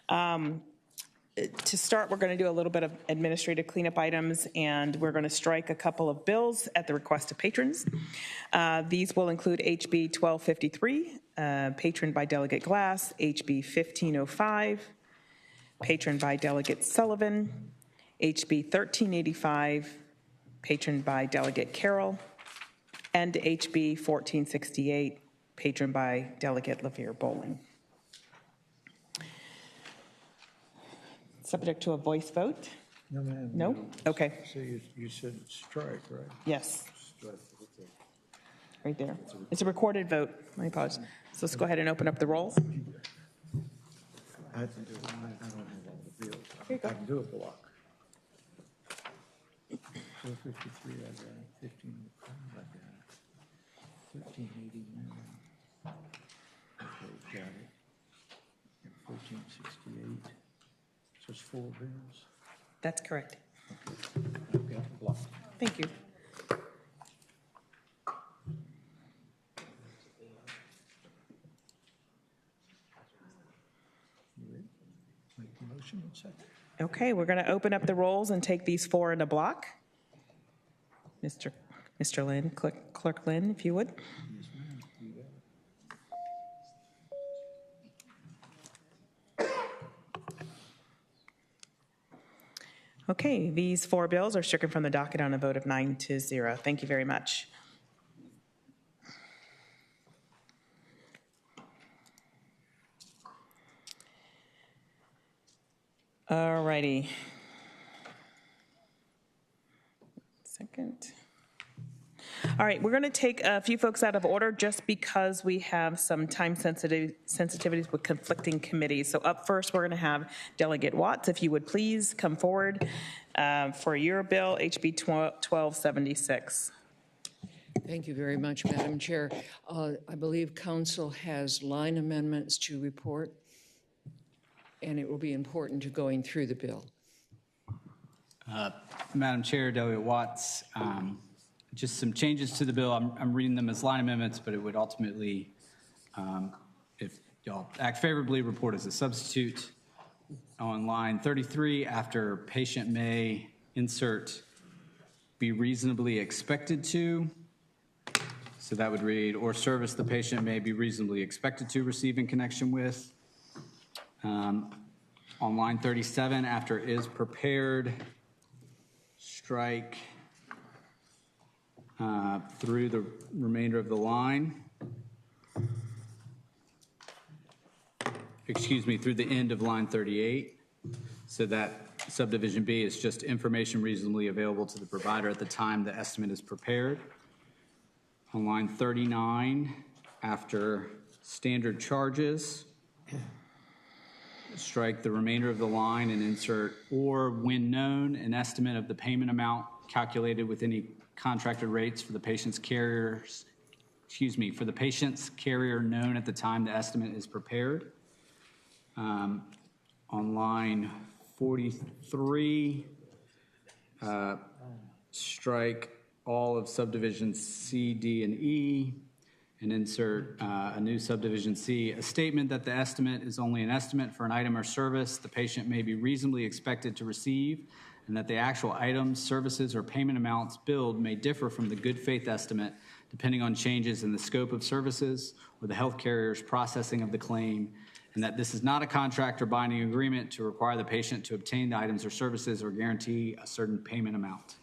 To start, we're going to do a little bit of administrative cleanup items, and we're going to strike a couple of bills at the request of patrons. These will include HB 1253, patroned by Delegate Glass, HB 1505, patroned by Delegate Sullivan, HB 1385, patroned by Delegate Carroll, and HB 1468, patroned by Delegate LaVere Bowling. Subject to a voice vote? No, ma'am. No? Okay. So you said strike, right? Yes, Strike. right there. It's a recorded vote. My apologies. So let's go ahead and open up the rolls. I have to do it. I don't have all the bills. Here you go. I can do a block. 453, I got it. 15, I got it. 1389. Okay, got it. And 1468. So it's 4 bills. That's correct. Okay. I've got the block. Thank you. You ready? Make the motion in a second. Okay, we're going to open up the rolls and take these 4 in a block. Mr. Lynn, Clerk Lynn, if you would. Yes, ma'am. You got it. Okay, these 4 bills are stricken from the docket on a vote of 9-0. Thank you very much. All righty. Second. All right, we're going to take a few folks out of order just because we have some time sensitivities with conflicting committees. So up first, we're going to have Delegate Watts, if you would please come forward for your bill, HB 1276. Thank you very much, Madam Chair. I believe Council has line amendments to report, and it will be important to going through the bill. Madam Chair, Delegate Watts, just some changes to the bill. I'm reading them as line amendments, but it would ultimately, if y'all act favorably, report as a substitute. On line 33, after patient may, insert be reasonably expected to. So that would read, or service the patient may be reasonably expected to receive in connection with. On line 37, after is prepared, strike through the remainder of the line. Excuse me, through the end of line 38. So that subdivision B is just information reasonably available to the provider at the time the estimate is prepared. On line 39, after standard charges, strike the remainder of the line and insert, or when known, an estimate of the payment amount calculated with any contracted rates for the patient's carriers, for the patient's carrier known at the time the estimate is prepared. On line 43, strike all of subdivisions C, D, and E, and insert a new subdivision C, a statement that the estimate is only an estimate for an item or service the patient may be reasonably expected to receive, and that the actual items, services, or payment amounts billed may differ from the good faith estimate depending on changes in the scope of services or the health carrier's processing of the claim, and that this is not a contract or binding agreement to require the patient to obtain the items or services or guarantee a certain payment amount.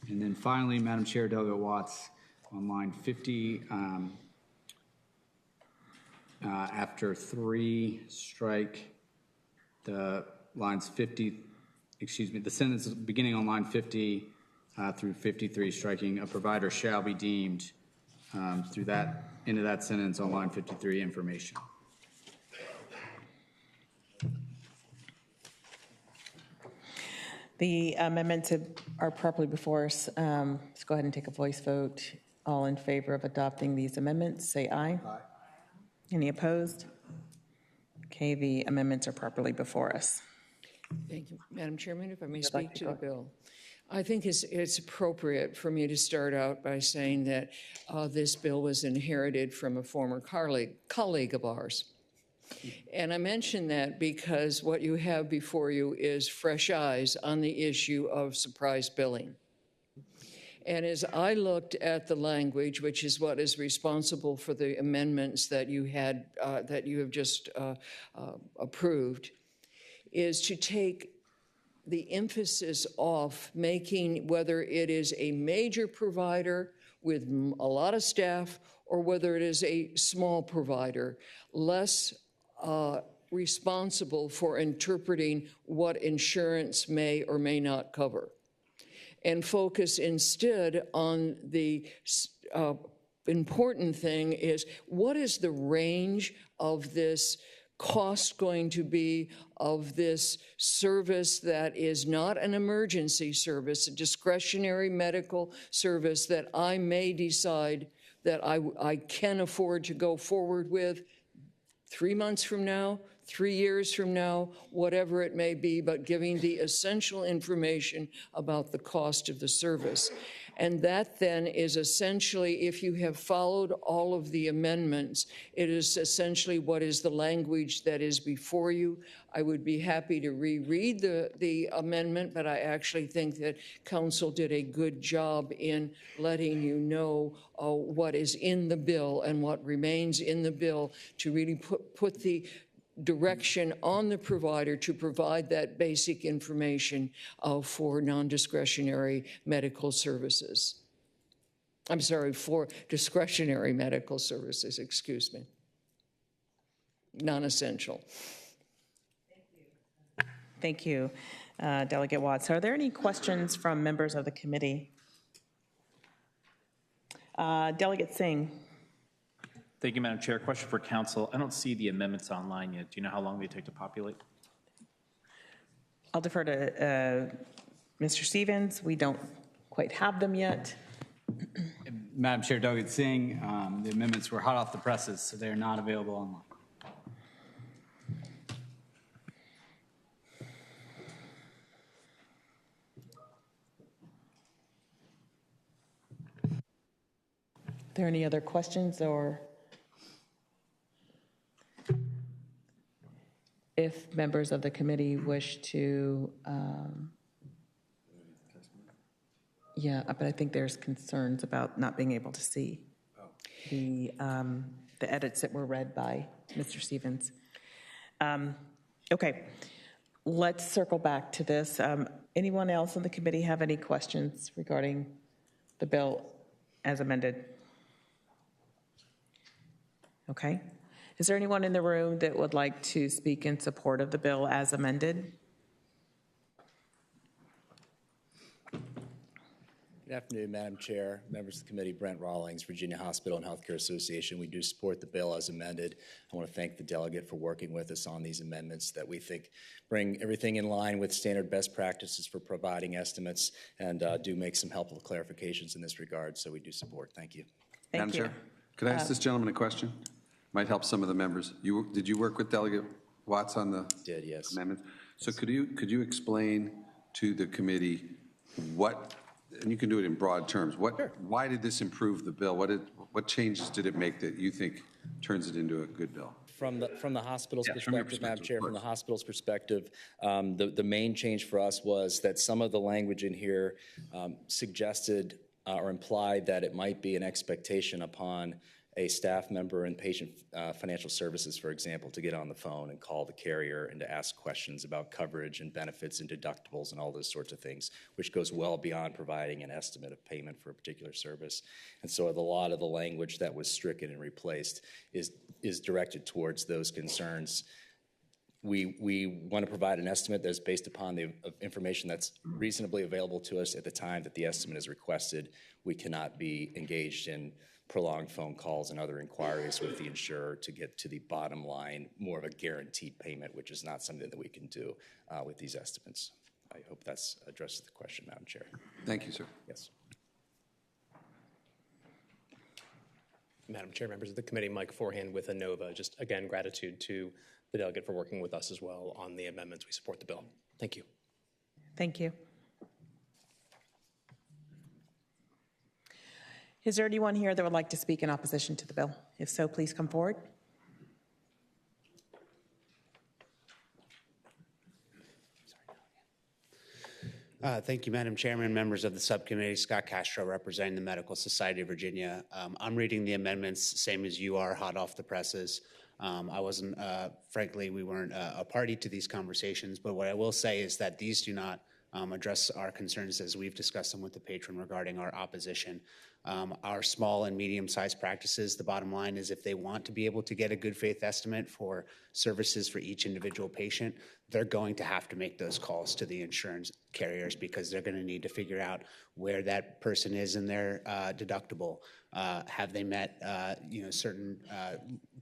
And then finally, Madam Chair, Delegate Watts, on line 50, after 3, strike the lines 50, the sentence beginning on line 50 through 53, striking a provider shall be deemed through that, into that sentence on line 53, information. The amendments are properly before us. Let's go ahead and take a voice vote. All in favor of adopting these amendments, say aye. Aye. Any opposed? Okay, the amendments are properly before us. Thank you. Madam Chairman, if I may speak to the bill. I think it's appropriate for me to start out by saying that this bill was inherited from a former colleague of ours. And I mention that because what you have before you is fresh eyes on the issue of surprise billing. And as I looked at the language, which is what is responsible for the amendments that you had, that you have just approved, is to take the emphasis off making whether it is a major provider with a lot of staff or whether it is a small provider, less responsible for interpreting what insurance may or may not cover, and focus instead on the important thing is what is the range of this cost going to be of this service that is not an emergency service, a discretionary medical service that I may decide that I can afford to go forward with 3 months from now, 3 years from now, whatever it may be, but giving the essential information about the cost of the service. And that then is essentially, if you have followed all of the amendments, it is essentially what is the language that is before you. I would be happy to reread the amendment, but I actually think that Council did a good job in letting you know what is in the bill and what remains in the bill to really put the direction on the provider to provide that basic information for non-discretionary medical services. I'm sorry, for discretionary medical services, excuse me. Non-essential. Thank you, Delegate Watts. Are there any questions from members of the committee? Delegate Singh. Thank you, Madam Chair. Question for Council. I don't see the amendments online yet. Do you know how long they take to populate? I'll defer to Mr. Stevens. We don't quite have them yet. Madam Chair, Delegate Singh, the amendments were hot off the presses, so they're not available online. Are there any other questions, or if members of the committee wish to, yeah, but I think there's concerns about not being able to see the edits that were read by Mr. Stevens. Okay, let's circle back to this. Anyone else on the committee have any questions regarding the bill as amended? Okay. Is there anyone in the room that would like to speak in support of the bill as amended? Good afternoon, Madam Chair, members of the committee, Brent Rawlings, Virginia Hospital and Healthcare Association. We do support the bill as amended. I want to thank the delegate for working with us on these amendments that we think bring everything in line with standard best practices for providing estimates and do make some helpful clarifications in this regard. So we do support. Thank you. Thank you. Madam Chair, could I ask this gentleman a question? Might help some of the members. Did you work with Delegate Watts on the Did, yes. amendments? So could you explain to the committee what, and you can do it in broad terms, why did this improve the bill? What changes did it make that you think turns it into a good bill? From the hospital's perspective, Madam Chair, from the of hospital's perspective, the main change for us was that some of the language in here suggested or implied that it might be an expectation upon a staff member in patient financial services, for example, to get on the phone and call the carrier and to ask questions about coverage and benefits and deductibles and all those sorts of things, which goes well beyond providing an estimate of payment for a particular service. And so a lot of the language that was stricken and replaced is directed towards those concerns. We want to provide an estimate that's based upon the information that's reasonably available to us at the time that the estimate is requested. We cannot be engaged in prolonged phone calls and other inquiries with the insurer to get to the bottom line, more of a guaranteed payment, which is not something that we can do with these estimates. I hope that's addresses the question, Madam Chair. Thank you, sir. Yes. Madam Chair, members of the committee, Mike Forehand with ANOVA. Just again, gratitude to the delegate for working with us as well on the amendments. We support the bill. Thank you. Thank you. Is there anyone here that would like to speak in opposition to the bill? If so, please come forward. Thank you, Madam Chairman, members of the subcommittee. Scott Castro, representing the Medical Society of Virginia. I'm reading the amendments, same as you are, hot off the presses. I wasn't, frankly, we weren't a party to these conversations, but what I will say is that these do not address our concerns as we've discussed them with the patron regarding our opposition. Our small and medium-sized practices, the bottom line is if they want to be able to get a good faith estimate for services for each individual patient, they're going to have to make those calls to the insurance carriers because they're going to need to figure out where that person is in their deductible. Have they met certain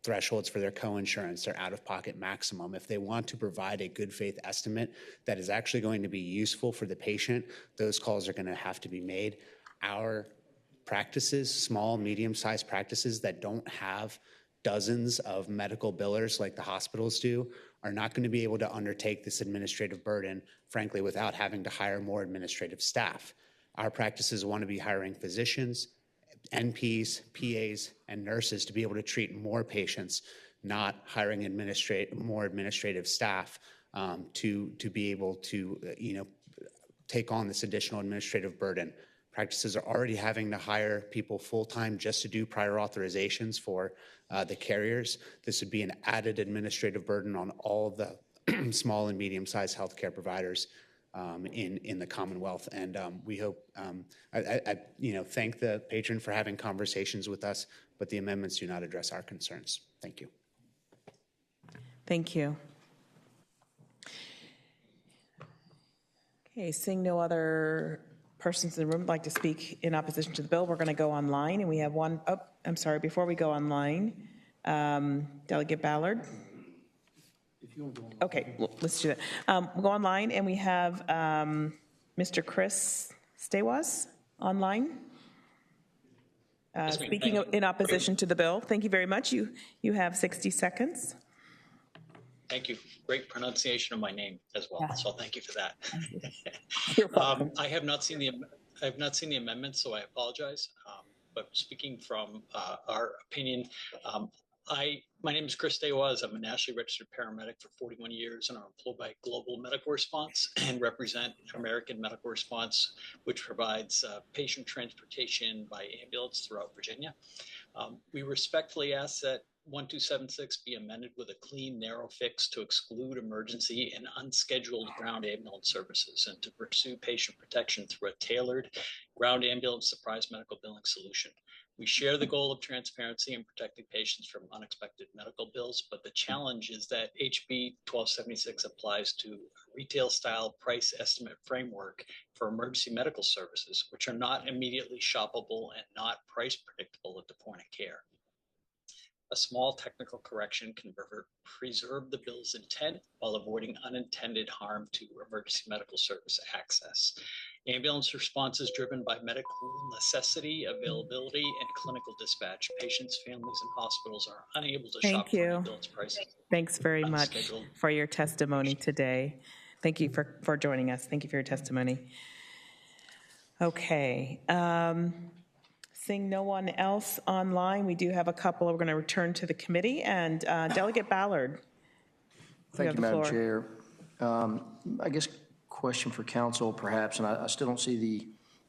thresholds for their co-insurance, their out-of-pocket maximum? If they want to provide a good faith estimate that is actually going to be useful for the patient, those calls are going to have to be made. Our practices, small, medium-sized practices that don't have dozens of medical billers like the hospitals do, are not going to be able to undertake this administrative burden, frankly, without having to hire more administrative staff. Our practices want to be hiring physicians, NPs, PAs, and nurses to be able to treat more patients, not hiring more administrative staff to be able to take on this additional administrative burden. Practices are already having to hire people full-time just to do prior authorizations for the carriers. This would be an added administrative burden on all of the small and medium-sized healthcare providers in the Commonwealth. And we hope, I thank the patron for having conversations with us, but the amendments do not address our concerns. Thank you. Thank you. Okay, seeing no other persons in the room would like to speak in opposition to the bill, we're going to go online, and we have one. Oh, I'm sorry, before we go online, Delegate Ballard. Okay, well, let's do that. We'll go online, and we have Mr. Chris Stewas online, speaking in opposition to the bill. Thank you very much. You have 60 seconds. Thank you. Great pronunciation of my name as well. Yeah. So thank you for that. You're welcome. I have not seen the amendments, so I apologize. But speaking from our opinion, my name is Chris Stewas. I'm a nationally registered paramedic for 41 years, and I'm employed by Global Medical Response and represent American Medical Response, which provides patient transportation by ambulance throughout Virginia. We respectfully ask that 1276 be amended with a clean, narrow fix to exclude emergency and unscheduled ground ambulance services and to pursue patient protection through a tailored ground ambulance surprise medical billing solution. We share the goal of transparency and protecting patients from unexpected medical bills, but the challenge is that HB 1276 applies to a retail-style price estimate framework for emergency medical services, which are not immediately shoppable and not price predictable at the point of care. A small technical correction can preserve the bill's intent while avoiding unintended harm to emergency medical service access. Ambulance response is driven by medical necessity, availability, and clinical dispatch. Patients, families, and hospitals are unable to shop for ambulance prices. Thanks very much for your testimony today. Thank you for joining us. Thank you for your testimony. Okay. Seeing no one else online, we do have a couple. We're going to return to the committee. And Delegate Ballard. Thank you, Madam Chair. I guess question for council perhaps, and I still don't see the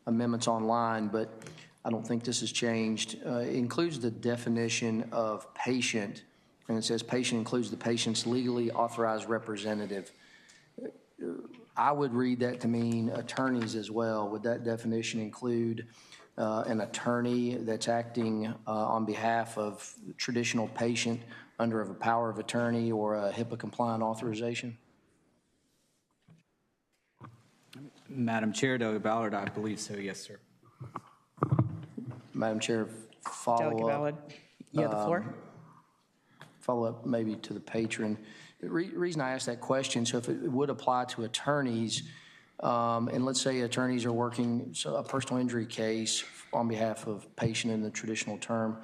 amendments online, but I don't think this has changed. It includes the definition of patient, and it says patient includes the patient's legally authorized representative. I would read that to mean attorneys as well. Would that definition include an attorney that's acting on behalf of traditional patient under a power of attorney or a HIPAA-compliant authorization? Madam Chair, Delegate Ballard, I believe so. Yes, sir. Madam Chair, Delegate Ballard, you have the floor. Follow up maybe to the patron. The reason I asked that question, so if it would apply to attorneys, and let's say attorneys are working a personal injury case on behalf of patient in the traditional term,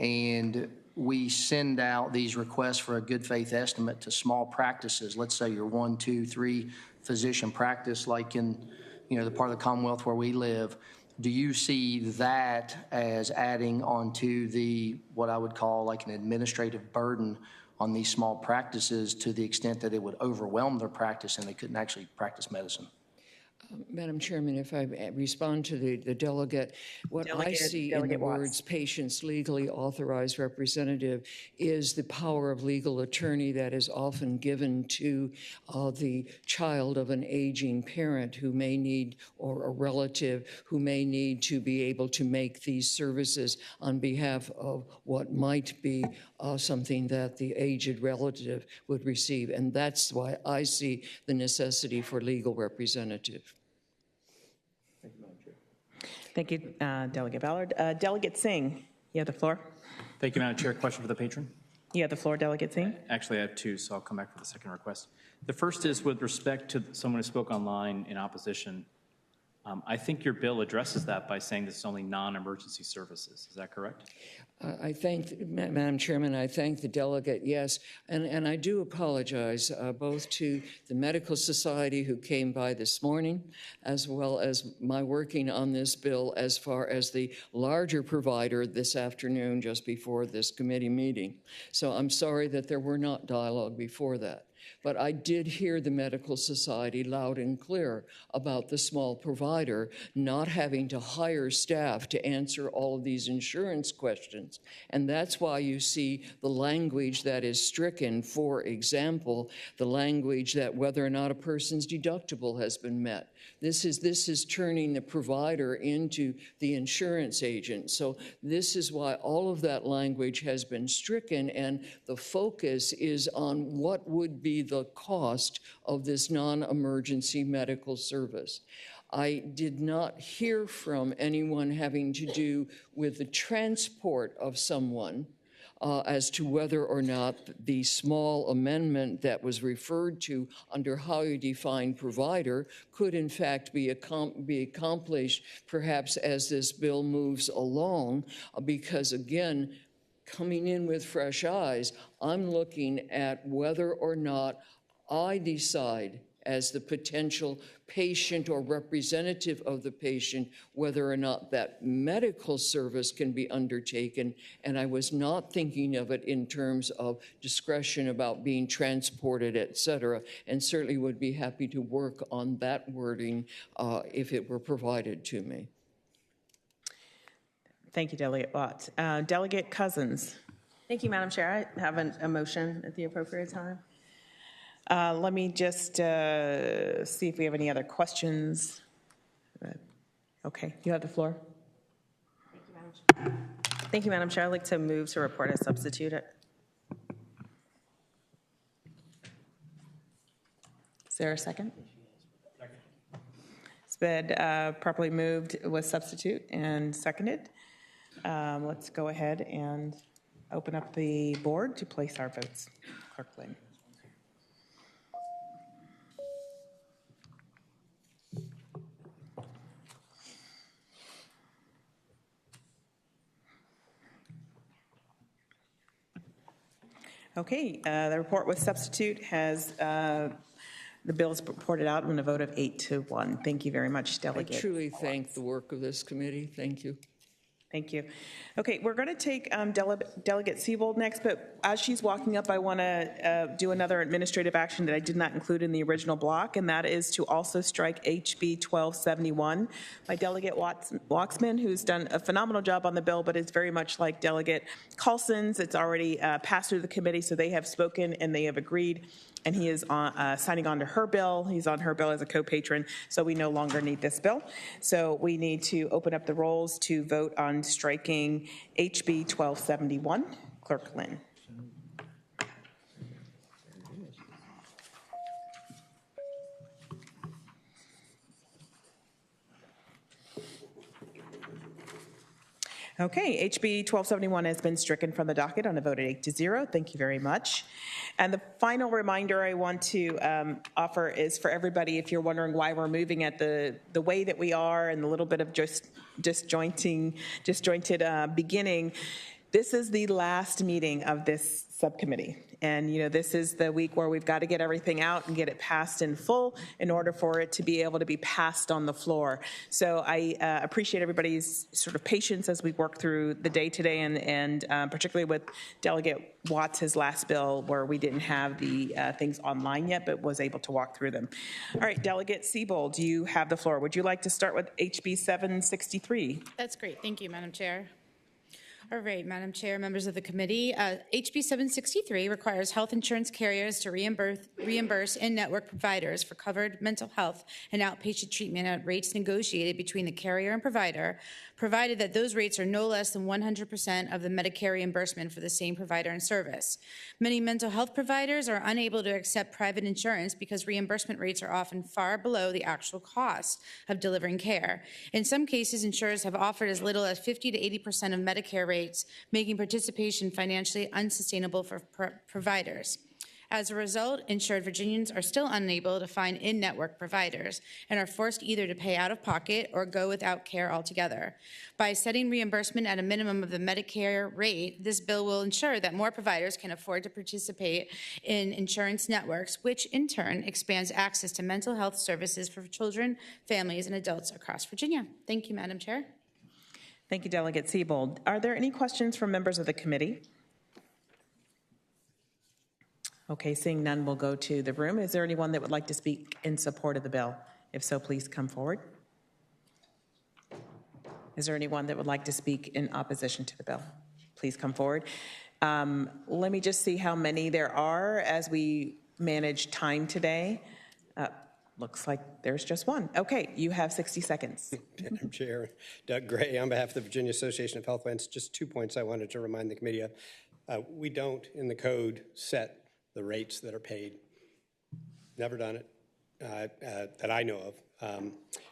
and we send out these requests for a good faith estimate to small practices. Let's say you're 1, 2, 3 physician practice, like in the part of the Commonwealth where we live. Do you see that as adding onto the what I would call like an administrative burden on these small practices to the extent that it would overwhelm their practice and they couldn't actually practice medicine? Madam Chairman, if I respond to the delegate, what I see in the Delegate Watts. words patient's legally authorized representative is the power of legal attorney that is often given to the child of an aging parent who may need, or a relative who may need to be able to make these services on behalf of what might be something that the aged relative would receive. And that's why I see the necessity for legal representative. Thank you, Delegate Ballard. Delegate Singh, you have the floor. Thank you, Madam Chair. Question for the patron? You have the floor, Delegate Singh. Actually, I have two, so I'll come back for the second request. The first is with respect to someone who spoke online in opposition. I think your bill addresses that by saying this is only non-emergency services. Is that correct? I thank, Madam Chairman, I thank the delegate, yes. And I do apologize both to the Medical Society who came by this morning, as well as my working on this bill as far as the larger provider this afternoon just before this committee meeting. So I'm sorry that there were not dialogue before that. But I did hear the Medical Society loud and clear about the small provider not having to hire staff to answer all of these insurance questions. And that's why you see the language that is stricken, for example, the language that whether or not a person's deductible has been met. This is turning the provider into the insurance agent. So this is why all of that language has been stricken, and the focus is on what would be the cost of this non-emergency medical service. I did not hear from anyone having to do with the transport of someone as to whether or not the small amendment that was referred to under how you define provider could in fact be accomplished perhaps as this bill moves along, because again, coming in with fresh eyes, I'm looking at whether or not I decide as the potential patient or representative of the patient whether or not that medical service can be undertaken. And I was not thinking of it in terms of discretion about being transported, et cetera, and certainly would be happy to work on that wording if it were provided to me. Thank you, Delegate Watts. Delegate Cousins. Thank you, Madam Chair. I have a motion at the appropriate time. Let me just see if we have any other questions. Okay, you have the floor. Thank you, Madam Chair. I'd like to move to report as substituted. Is there a second? Second. It's been properly moved with substitute and seconded. Let's go ahead and open up the board to place our votes. Clerk Lynn. Okay, the report with substitute has, the bill is reported out on a vote of 8-1. Thank you very much, Delegate. I truly thank the work of this committee. Thank you. Thank you. Okay, we're going to take Delegate Siebold next, but as she's walking up, I want to do another administrative action that I did not include in the original block, and that is to also strike HB 1271 by Delegate Waxman, who's done a phenomenal job on the bill, but it's very much like Delegate Carlson's. It's already passed through the committee, so they have spoken and they have agreed, and he is signing on to her bill. He's on her bill as a co-patron, so we no longer need this bill. So we need to open up the rolls to vote on striking HB 1271. Clerk Lynn. Okay, HB 1271 has been stricken from the docket on a vote of 8-0. Thank you very much. And the final reminder I want to offer is for everybody, if you're wondering why we're moving at the way that we are and a little bit of disjointed beginning, this is the last meeting of this subcommittee. And, this is the week where we've got to get everything out and get it passed in full in order for it to be able to be passed on the floor. So I appreciate everybody's sort of patience as we work through the day today, and particularly with Delegate Watts' last bill where we didn't have the things online yet, but was able to walk through them. All right, Delegate Siebold, you have the floor. Would you like to start with HB 763? That's great. Thank you, Madam Chair. All right, Madam Chair, members of the committee, HB 763 requires health insurance carriers to reimburse in-network providers for covered mental health and outpatient treatment at rates negotiated between the carrier and provider, provided that those rates are no less than 100% of the Medicare reimbursement for the same provider and service. Many mental health providers are unable to accept private insurance because reimbursement rates are often far below the actual cost of delivering care. In some cases, insurers have offered as little as 50 to 80% of Medicare rates, making participation financially unsustainable for providers. As a result, insured Virginians are still unable to find in-network providers and are forced either to pay out of pocket or go without care altogether. By setting reimbursement at a minimum of the Medicare rate, this bill will ensure that more providers can afford to participate in insurance networks, which in turn expands access to mental health services for children, families, and adults across Virginia. Thank you, Madam Chair. Thank you, Delegate Siebold. Are there any questions from members of the committee? Okay, seeing none, we'll go to the room. Is there anyone that would like to speak in support of the bill? If so, please come forward. Is there anyone that would like to speak in opposition to the bill? Please come forward. Let me just see how many there are as we manage time today. Looks like there's just one. Okay, you have 60 seconds. Madam Chair, Doug Gray on behalf of the Virginia Association of Health Plans. Just 2 points I wanted to remind the committee of. We don't, in the code, set the rates that are paid. Never done it that I know of.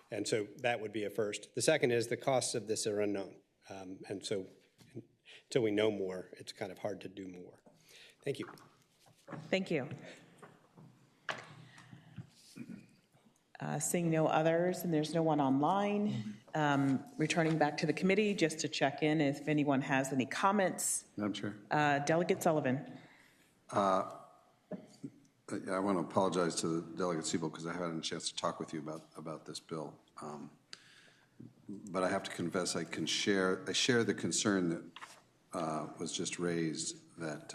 And so that would be a first. The second is the costs of this are unknown. And so until we know more, it's kind of hard to do more. Thank you. Thank you. Seeing no others, and there's no one online, returning back to the committee just to check in if anyone has any comments. Madam Chair. Delegate Sullivan. I want to apologize to the Delegate Siebold because I haven't had a chance to talk with you about this bill. But I have to confess I share the concern that was just raised that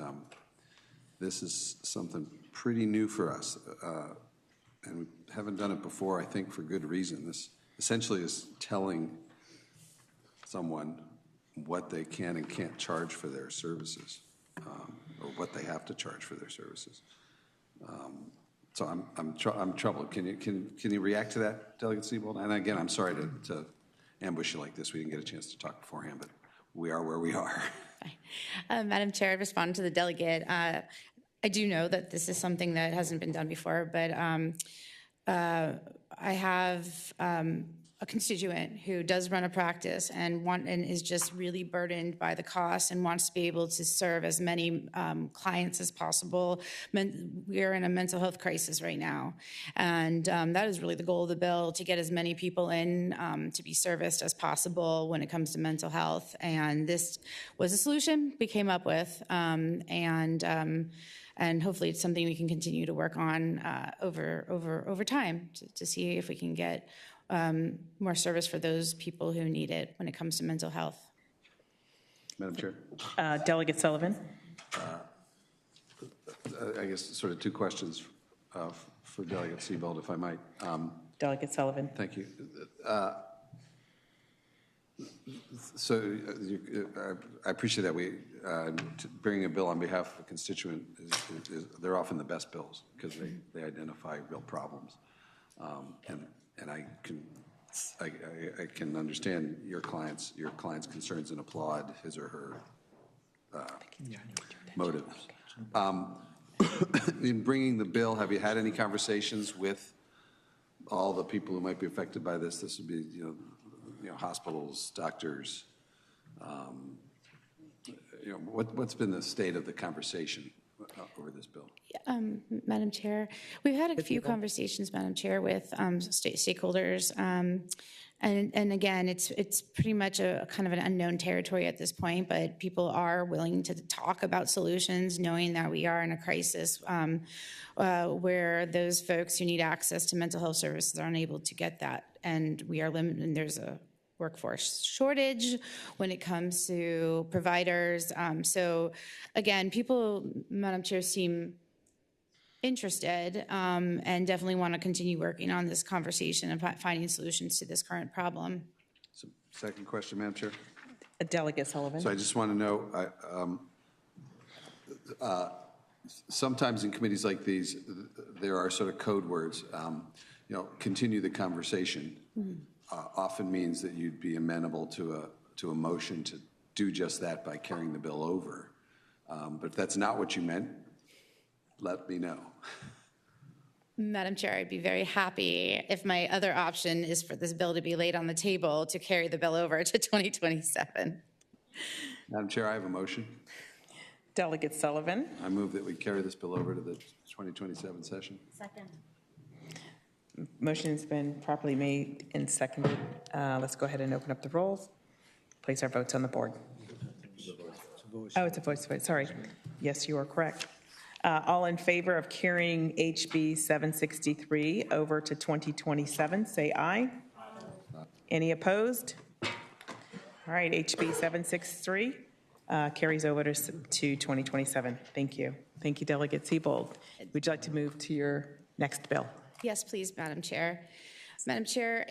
this is something pretty new for us. And we haven't done it before, I think, for good reason. This essentially is telling someone what they can and can't charge for their services, or what they have to charge for their services. So I'm troubled. Can you react to that, Delegate Siebold? And again, I'm sorry to ambush you like this. We didn't get a chance to talk beforehand, but we are where we are. Madam Chair, I respond to the delegate. I do know that this is something that hasn't been done before, but I have a constituent who does run a practice and is just really burdened by the cost and wants to be able to serve as many clients as possible. We are in a mental health crisis right now, and that is really the goal of the bill, to get as many people in to be serviced as possible when it comes to mental health. And this was a solution we came up with, and hopefully it's something we can continue to work on over time to see if we can get more service for those people who need it when it comes to mental health. Madam Chair. Delegate Sullivan. I guess sort of two questions for Delegate Siebold, if I might. Delegate Sullivan. Thank you. So I appreciate that bringing a bill on behalf of a constituent they're often the best bills because they identify real problems, and I can understand your client's concerns and applaud his or her motives. In bringing the bill, have you had any conversations with all the people who might be affected by this? This would be, hospitals, doctors. What's been the state of the conversation over this bill? Madam Chair, we've had a few conversations, Madam Chair, with state stakeholders. And again, it's pretty much a kind of an unknown territory at this point, but people are willing to talk about solutions, knowing that we are in a crisis where those folks who need access to mental health services are unable to get that, and we are limited. And there's a workforce shortage when it comes to providers. So again, people, Madam Chair, seem interested and definitely want to continue working on this conversation and finding solutions to this current problem. So, second question, Madam Chair. Delegate Sullivan. So I just want to know, sometimes in committees like these, there are sort of code words. Continue the conversation often means that you'd be amenable to a motion to do just that by carrying the bill over. But if that's not what you meant, let me know. Madam Chair, I'd be very happy if my other option is for this bill to be laid on the table to carry the bill over to 2027. Madam Chair, I have a motion. Delegate Sullivan. I move that we carry this bill over to the 2027 session. Second. Motion's been properly made and seconded. Let's go ahead and open up the rolls. Place our votes on the board. Oh, it's a voice vote. Sorry. Yes, you are correct. All in favor of carrying HB 763 over to 2027, say aye. Any opposed? All right, HB 763 carries over to 2027. Thank you. Thank you, Delegate Siebold. Would you like to move to your next bill? Yes, please, Madam Chair. Madam Chair,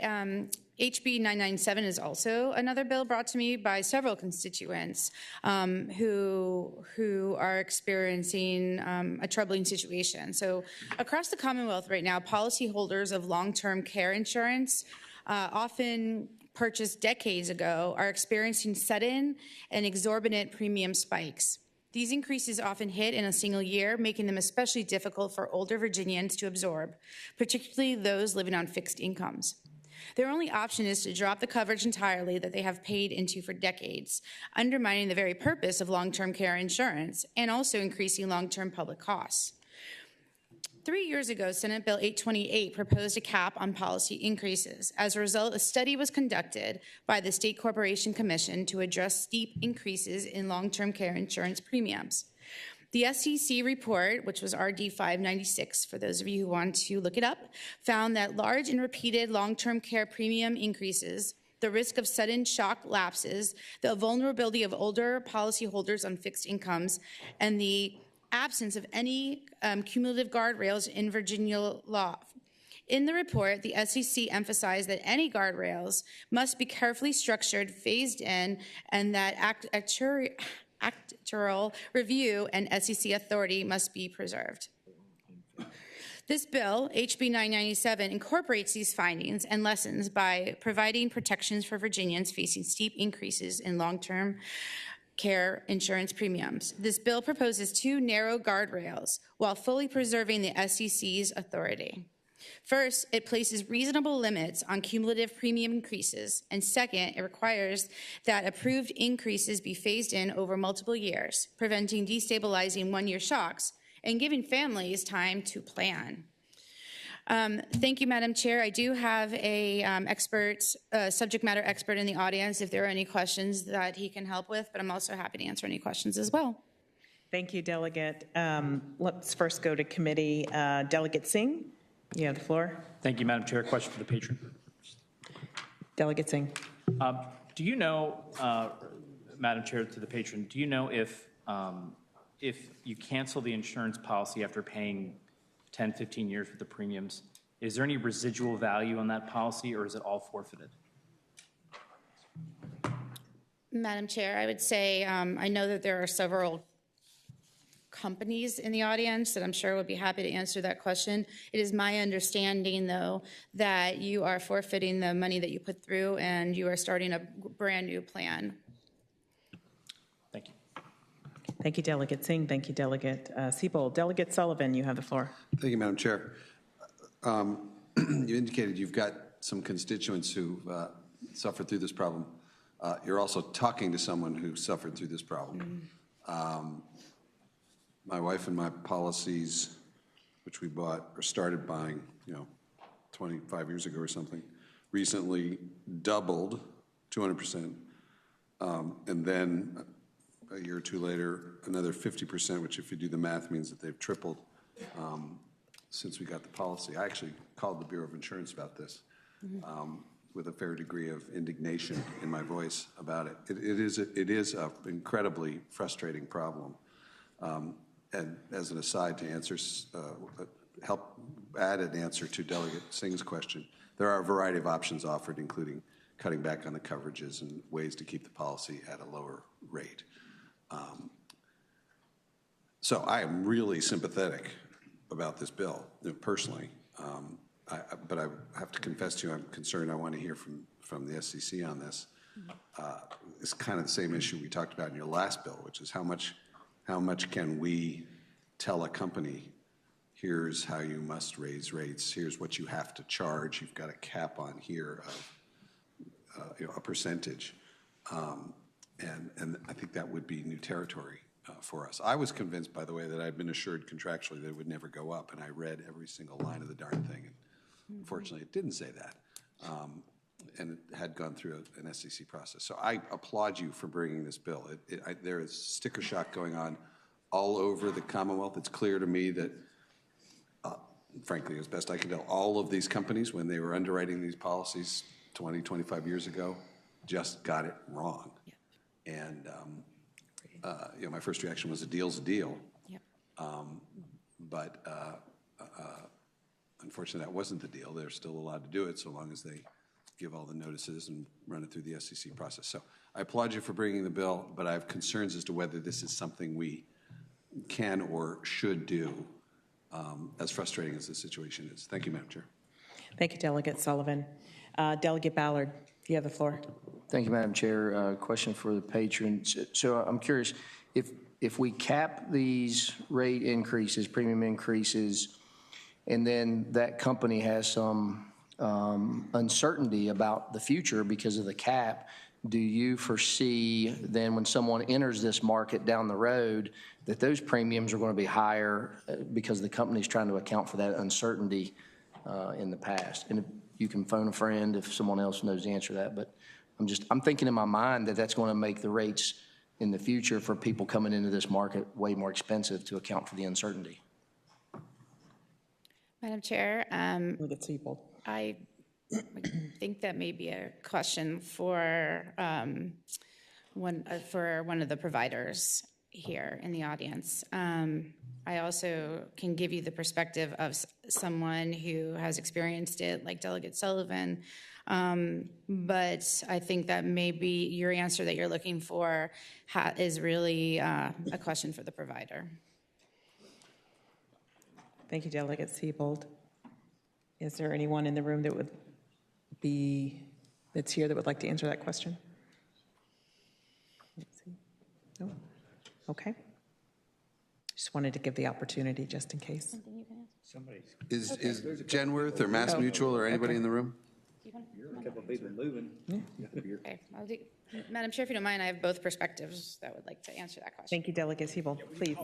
HB 997 is also another bill brought to me by several constituents who are experiencing a troubling situation. So across the Commonwealth right now, policyholders of long-term care insurance, often purchased decades ago, are experiencing sudden and exorbitant premium spikes. These increases often hit in a single year, making them especially difficult for older Virginians to absorb, particularly those living on fixed incomes. Their only option is to drop the coverage entirely that they have paid into for decades, undermining the very purpose of long-term care insurance and also increasing long-term public costs. 3 years ago, Senate Bill 828 proposed a cap on policy increases. As a result, a study was conducted by the State Corporation Commission to address steep increases in long-term care insurance premiums. The SEC report, which was RD 596, for those of you who want to look it up, found that large and repeated long-term care premium increases, the risk of sudden shock lapses, the vulnerability of older policyholders on fixed incomes, and the absence of any cumulative guardrails in Virginia law. In the report, the SEC emphasized that any guardrails must be carefully structured, phased in, and that actuarial review and SEC authority must be preserved. This bill, HB 997, incorporates these findings and lessons by providing protections for Virginians facing steep increases in long-term care insurance premiums. This bill proposes two narrow guardrails while fully preserving the SEC's authority. First, it places reasonable limits on cumulative premium increases, and second, it requires that approved increases be phased in over multiple years, preventing destabilizing one-year shocks and giving families time to plan. Thank you, Madam Chair. I do have a subject matter expert in the audience if there are any questions that he can help with, but I'm also happy to answer any questions as well. Thank you, Delegate. Let's first go to committee. Delegate Singh, you have the floor. Thank you, Madam Chair. Question for the patron. Delegate Singh. Do you know, Madam Chair, to the patron, do you know if you cancel the insurance policy after paying 10, 15 years with the premiums, is there any residual value on that policy, or is it all forfeited? Madam Chair, I would say I know that there are several companies in the audience that I'm sure would be happy to answer that question. It is my understanding, though, that you are forfeiting the money that you put through and you are starting a brand new plan. Thank you. Thank you, Delegate Singh. Thank you, Delegate Siebold. Delegate Sullivan, you have the floor. Thank you, Madam Chair. You indicated you've got some constituents who suffered through this problem. You're also talking to someone who suffered through this problem. My wife and my policies, which we bought or started buying, 25 years ago or something, recently doubled, 200%, and then a year or two later, another 50%, which if you do the math means that they've tripled since we got the policy. I actually called the Bureau of Insurance about this with a fair degree of indignation in my voice about it. It is an incredibly frustrating problem. And as an aside, to answer, help add an answer to Delegate Singh's question, there are a variety of options offered, including cutting back on the coverages and ways to keep the policy at a lower rate. So I am really sympathetic about this bill, personally. But I have to confess to you, I'm concerned. I want to hear from the SCC on this. It's kind of the same issue we talked about in your last bill, which is how much can we tell a company, here's how you must raise rates, here's what you have to charge, you've got a cap on here of a percentage. And I think that would be new territory for us. I was convinced, by the way, that I'd been assured contractually that it would never go up, and I read every single line of the darn thing. And unfortunately, it didn't say that. And it had gone through an SCC process. So I applaud you for bringing this bill. There is sticker shock going on all over the Commonwealth. It's clear to me that, frankly, as best I can tell, all of these companies, when they were underwriting these policies 20, 25 years ago, just got it wrong. Yep. And my first reaction was a deal's a deal. Yep. But unfortunately, that wasn't the deal. They're still allowed to do it so long as they give all the notices and run it through the SEC process. So I applaud you for bringing the bill, but I have concerns as to whether this is something we can or should do, as frustrating as the situation is. Thank you, Madam Chair. Thank you, Delegate Sullivan. Delegate Ballard, you have the floor. Thank you, Madam Chair. Question for the patron. So I'm curious, if we cap these rate increases, premium increases, and then that company has some uncertainty about the future because of the cap, do you foresee then when someone enters this market down the road that those premiums are going to be higher because the company's trying to account for that uncertainty in the past? And you can phone a friend if someone else knows the answer to that, but I'm thinking in my mind that that's going to make the rates in the future for people coming into this market way more expensive to account for the uncertainty. Madam Chair, I think that may be a question for one of the providers here in the audience. I also can give you the perspective of someone who has experienced it, like Delegate Sullivan, but I think that maybe your answer that you're looking for is really a question for the provider. Thank you, Delegate Siebold. Is there anyone in the room that's here that would like to answer that question? Let's see. No? Okay. Just wanted to give the opportunity just in case. Is Genworth or Mass Mutual or anybody in the room? A couple of people moving. Okay. Madam Chair, if you don't mind, I have both perspectives that would like to answer that question. Thank you, Delegate Siebold. Please.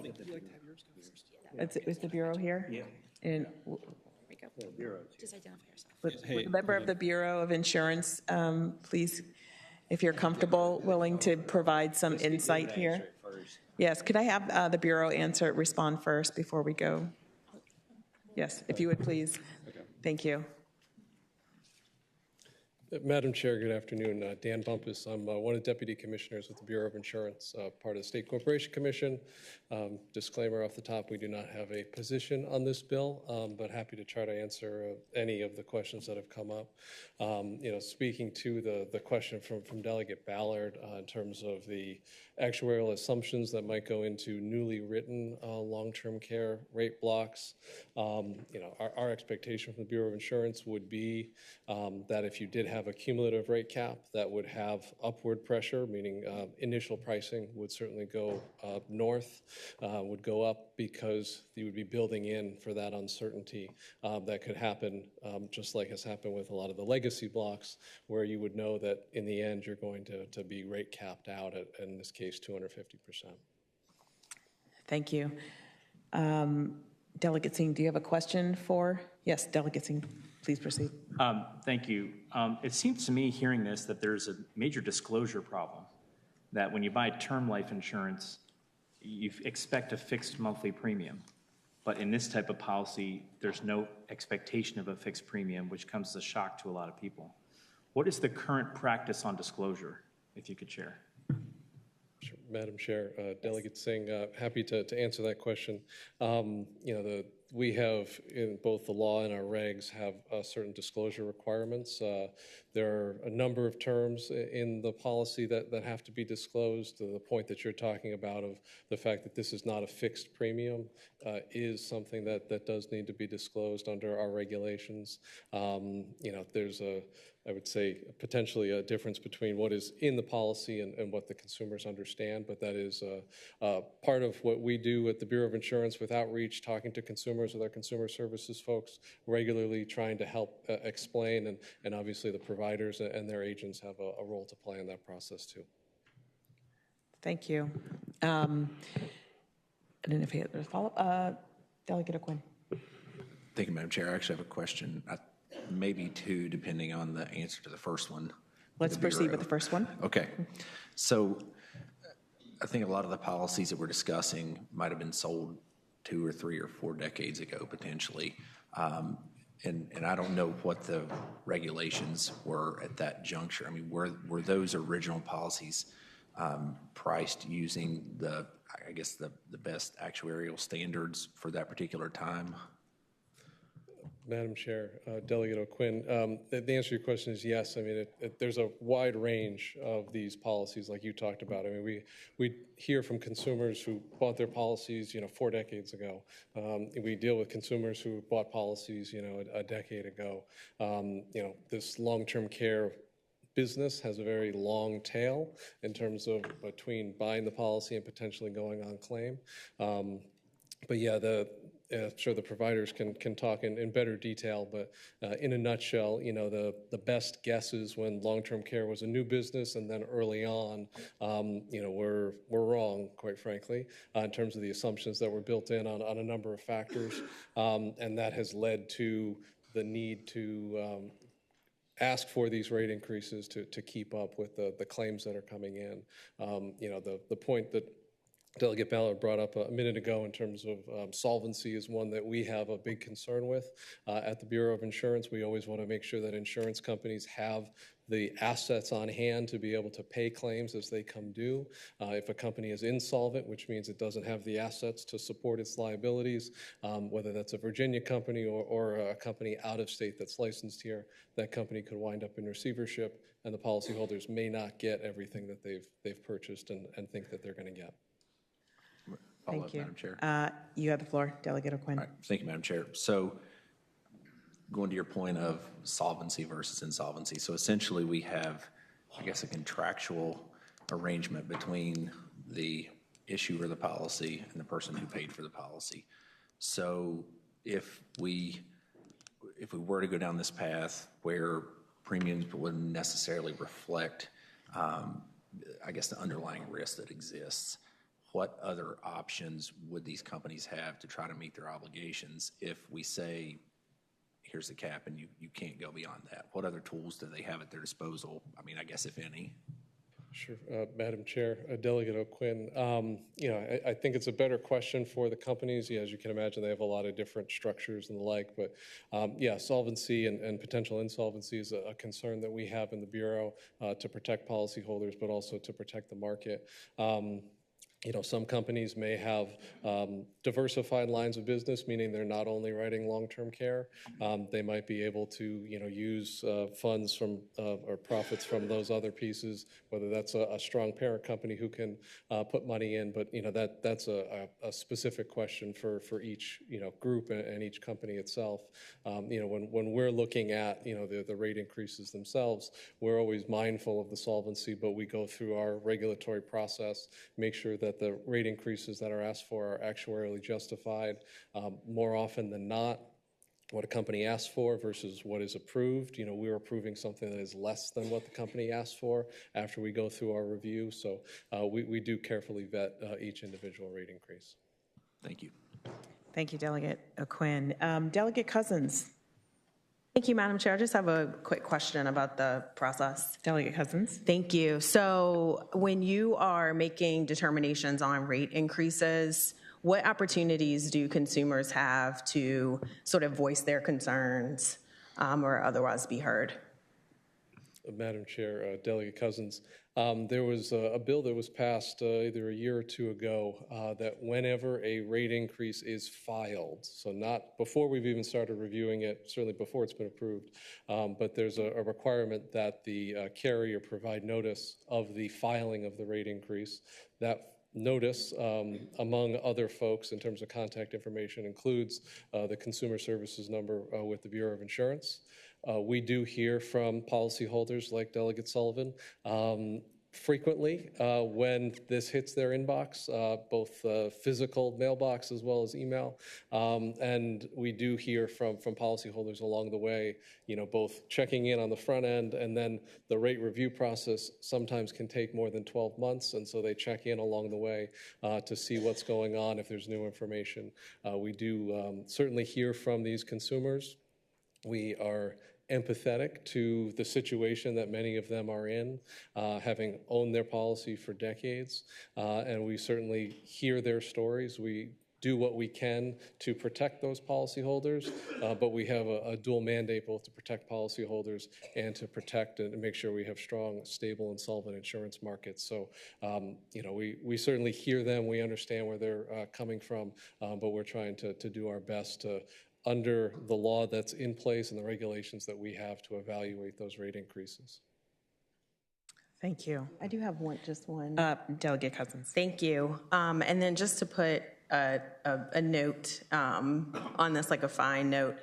Is the Bureau here? Yeah. And just identify yourself. with a member of the Bureau of Insurance, please, if you're comfortable, willing to provide some insight here. Yes, could I have the Bureau respond first before we go? Yes, if you would please. Thank you. Madam Chair, good afternoon. Dan Bumpus. I'm one of the Deputy Commissioners with the Bureau of Insurance, part of the State Corporation Commission. Disclaimer off the top, we do not have a position on this bill, but happy to try to answer any of the questions that have come up. Speaking to the question from Delegate Ballard in terms of the actuarial assumptions that might go into newly written long-term care rate blocks, our expectation from the Bureau of Insurance would be that if you did have a cumulative rate cap, that would have upward pressure, meaning initial pricing would certainly go north, would go up because you would be building in for that uncertainty that could happen, just like has happened with a lot of the legacy blocks, where you would know that in the end you're going to be rate capped out at, in this case, 250%. Thank you. Delegate Singh, do you have a question for? Yes, Delegate Singh. Please proceed. Thank you. It seems to me, hearing this, that there's a major disclosure problem, that when you buy term life insurance, you expect a fixed monthly premium. But in this type of policy, there's no expectation of a fixed premium, which comes as a shock to a lot of people. What is the current practice on disclosure, if you could share? Sure. Madam Chair, Delegate Singh, happy to answer that question. We have, in both the law and our regs, have certain disclosure requirements. There are a number of terms in the policy that have to be disclosed. The point that you're talking about of the fact that this is not a fixed premium is something that does need to be disclosed under our regulations. There's I would say, potentially a difference between what is in the policy and what the consumers understand, but that is part of what we do at the Bureau of Insurance with outreach, talking to consumers with our consumer services folks, regularly trying to help explain, and obviously the providers and their agents have a role to play in that process too. Thank you. I don't know if you had a follow-up. Delegate O'Quinn. Thank you, Madam Chair. I actually have a question. Maybe two, depending on the answer to the first one. Let's proceed with the first one. Okay. So I think a lot of the policies that we're discussing might have been sold 2 or 3 or 4 decades ago, potentially. And I don't know what the regulations were at that juncture. I mean, were those original policies priced using the best actuarial standards for that particular time? Madam Chair, Delegate O'Quinn, the answer to your question is yes. I mean, there's a wide range of these policies like you talked about. I mean, we hear from consumers who bought their policies, 4 decades ago. We deal with consumers who bought policies, a decade ago. This long-term care business has a very long tail in terms of between buying the policy and potentially going on claim. But yeah, sure, the providers can talk in better detail, but in a nutshell, the best guesses when long-term care was a new business and then early on, we're wrong, quite frankly, in terms of the assumptions that were built in on a number of factors, and that has led to the need to ask for these rate increases to keep up with the claims that are coming in. The point that Delegate Ballard brought up a minute ago in terms of solvency is one that we have a big concern with. At the Bureau of Insurance, we always want to make sure that insurance companies have the assets on hand to be able to pay claims as they come due. If a company is insolvent, which means it doesn't have the assets to support its liabilities, whether that's a Virginia company or a company out of state that's licensed here, that company could wind up in receivership, and the policyholders may not get everything that they've purchased and think that they're going to get. Thank you. Madam Chair. You have the floor, Delegate O'Quinn. All right. Thank you, Madam Chair. So going to your point of solvency versus insolvency. So essentially we have, I guess, a contractual arrangement between the issuer of the policy and the person who paid for the policy. So if we were to go down this path where premiums wouldn't necessarily reflect, I guess, the underlying risk that exists, what other options would these companies have to try to meet their obligations if we say, here's the cap and you can't go beyond that? What other tools do they have at their disposal? I mean, I guess if any. Sure, Madam Chair, Delegate O'Quinn. I think it's a better question for the companies. Yeah, as you can imagine, they have a lot of different structures and the like. But yeah, solvency and potential insolvency is a concern that we have in the Bureau to protect policyholders, but also to protect the market. Some companies may have diversified lines of business, meaning they're not only writing long-term care. They might be able to, use funds from or profits from those other pieces, whether that's a strong parent company who can put money in. But, that's a specific question for each, group and each company itself. When we're looking at, the rate increases themselves, we're always mindful of the solvency, but we go through our regulatory process, make sure that the rate increases that are asked for are actuarially justified. More often than not, what a company asks for versus what is approved. We're approving something that is less than what the company asked for after we go through our review. So we do carefully vet each individual rate increase. Thank you. Thank you, Delegate O'Quinn. Delegate Cousins. Thank you, Madam Chair. I just have a quick question about the process. Delegate Cousins. Thank you. So when you are making determinations on rate increases, what opportunities do consumers have to sort of voice their concerns or otherwise be heard? Madam Chair, Delegate Cousins, there was a bill that was passed either a year or two ago that whenever a rate increase is filed, so not before we've even started reviewing it, certainly before it's been approved, but there's a requirement that the carrier provide notice of the filing of the rate increase. That notice, among other folks in terms of contact information, includes the consumer services number with the Bureau of Insurance. We do hear from policyholders like Delegate Sullivan frequently when this hits their inbox, both physical mailbox as well as email. And we do hear from policyholders along the way, both checking in on the front end, and then the rate review process sometimes can take more than 12 months. And so they check in along the way to see what's going on, if there's new information. We do certainly hear from these consumers. We are empathetic to the situation that many of them are in, having owned their policy for decades, and we certainly hear their stories. We do what we can to protect those policyholders, but we have a dual mandate both to protect policyholders and to protect and make sure we have strong, stable, and solvent insurance markets. So, we certainly hear them. We understand where they're coming from, but we're trying to do our best to, under the law that's in place and the regulations that we have, to evaluate those rate increases. Thank you. I do have just one. Delegate Cousins. Thank you. And then just to put a note on this, like a fine note,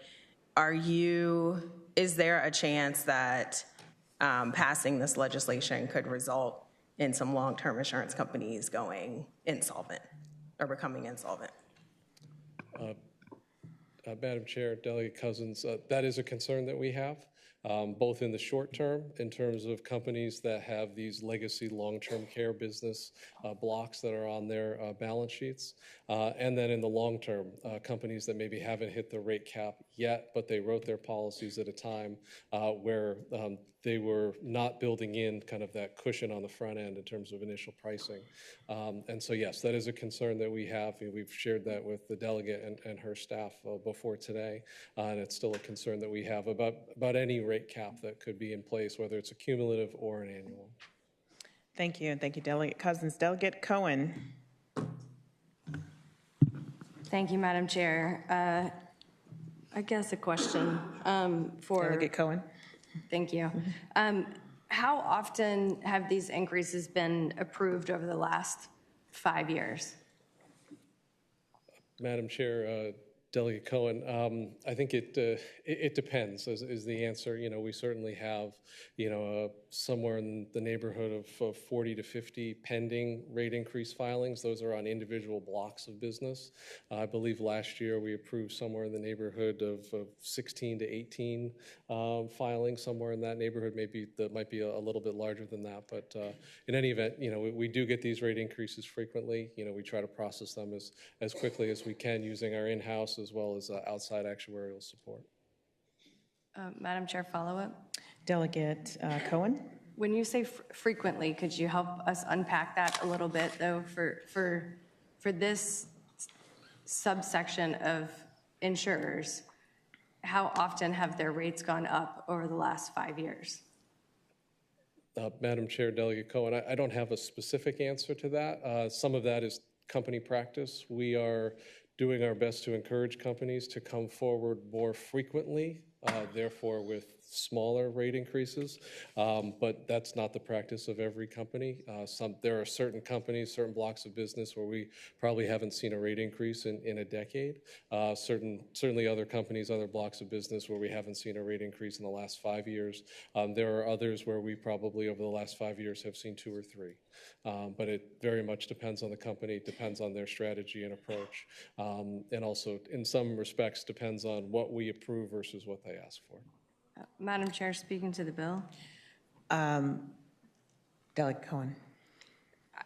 is there a chance that passing this legislation could result in some long-term insurance companies going insolvent or becoming insolvent? Madam Chair, Delegate Cousins, that is a concern that we have, both in the short term in terms of companies that have these legacy long-term care business blocks that are on their balance sheets, and then in the long term, companies that maybe haven't hit the rate cap yet, but they wrote their policies at a time where they were not building in kind of that cushion on the front end in terms of initial pricing. And so, yes, that is a concern that we have. We've shared that with the delegate and her staff before today, and it's still a concern that we have about any rate cap that could be in place, whether it's a cumulative or an annual. Thank you, and thank you, Delegate Cousins. Delegate Cohen. Thank you, Madam Chair. I guess a question for Delegate Cohen. Thank you. How often have these increases been approved over the last 5 years? Madam Chair, Delegate Cohen, I think it depends is the answer. We certainly have, somewhere in the neighborhood of 40 to 50 pending rate increase filings. Those are on individual blocks of business. I believe last year we approved somewhere in the neighborhood of 16 to 18 filings, somewhere in that neighborhood. Maybe that might be a little bit larger than that. But in any event, we do get these rate increases frequently. We try to process them as quickly as we can using our in-house as well as outside actuarial support. Madam Chair, follow-up? Delegate Cohen. When you say frequently, could you help us unpack that a little bit, though, for this subsection of insurers? How often have their rates gone up over the last 5 years? Madam Chair, Delegate Cohen, I don't have a specific answer to that. Some of that is company practice. We are doing our best to encourage companies to come forward more frequently, therefore with smaller rate increases, but that's not the practice of every company. There are certain companies, certain blocks of business where we probably haven't seen a rate increase in a decade. Certainly other companies, other blocks of business where we haven't seen a rate increase in the last 5 years. There are others where we probably over the last 5 years have seen 2 or 3. But it very much depends on the company, depends on their strategy and approach, and also in some respects depends on what we approve versus what they ask for. Madam Chair, speaking to the bill. Delegate Cohen.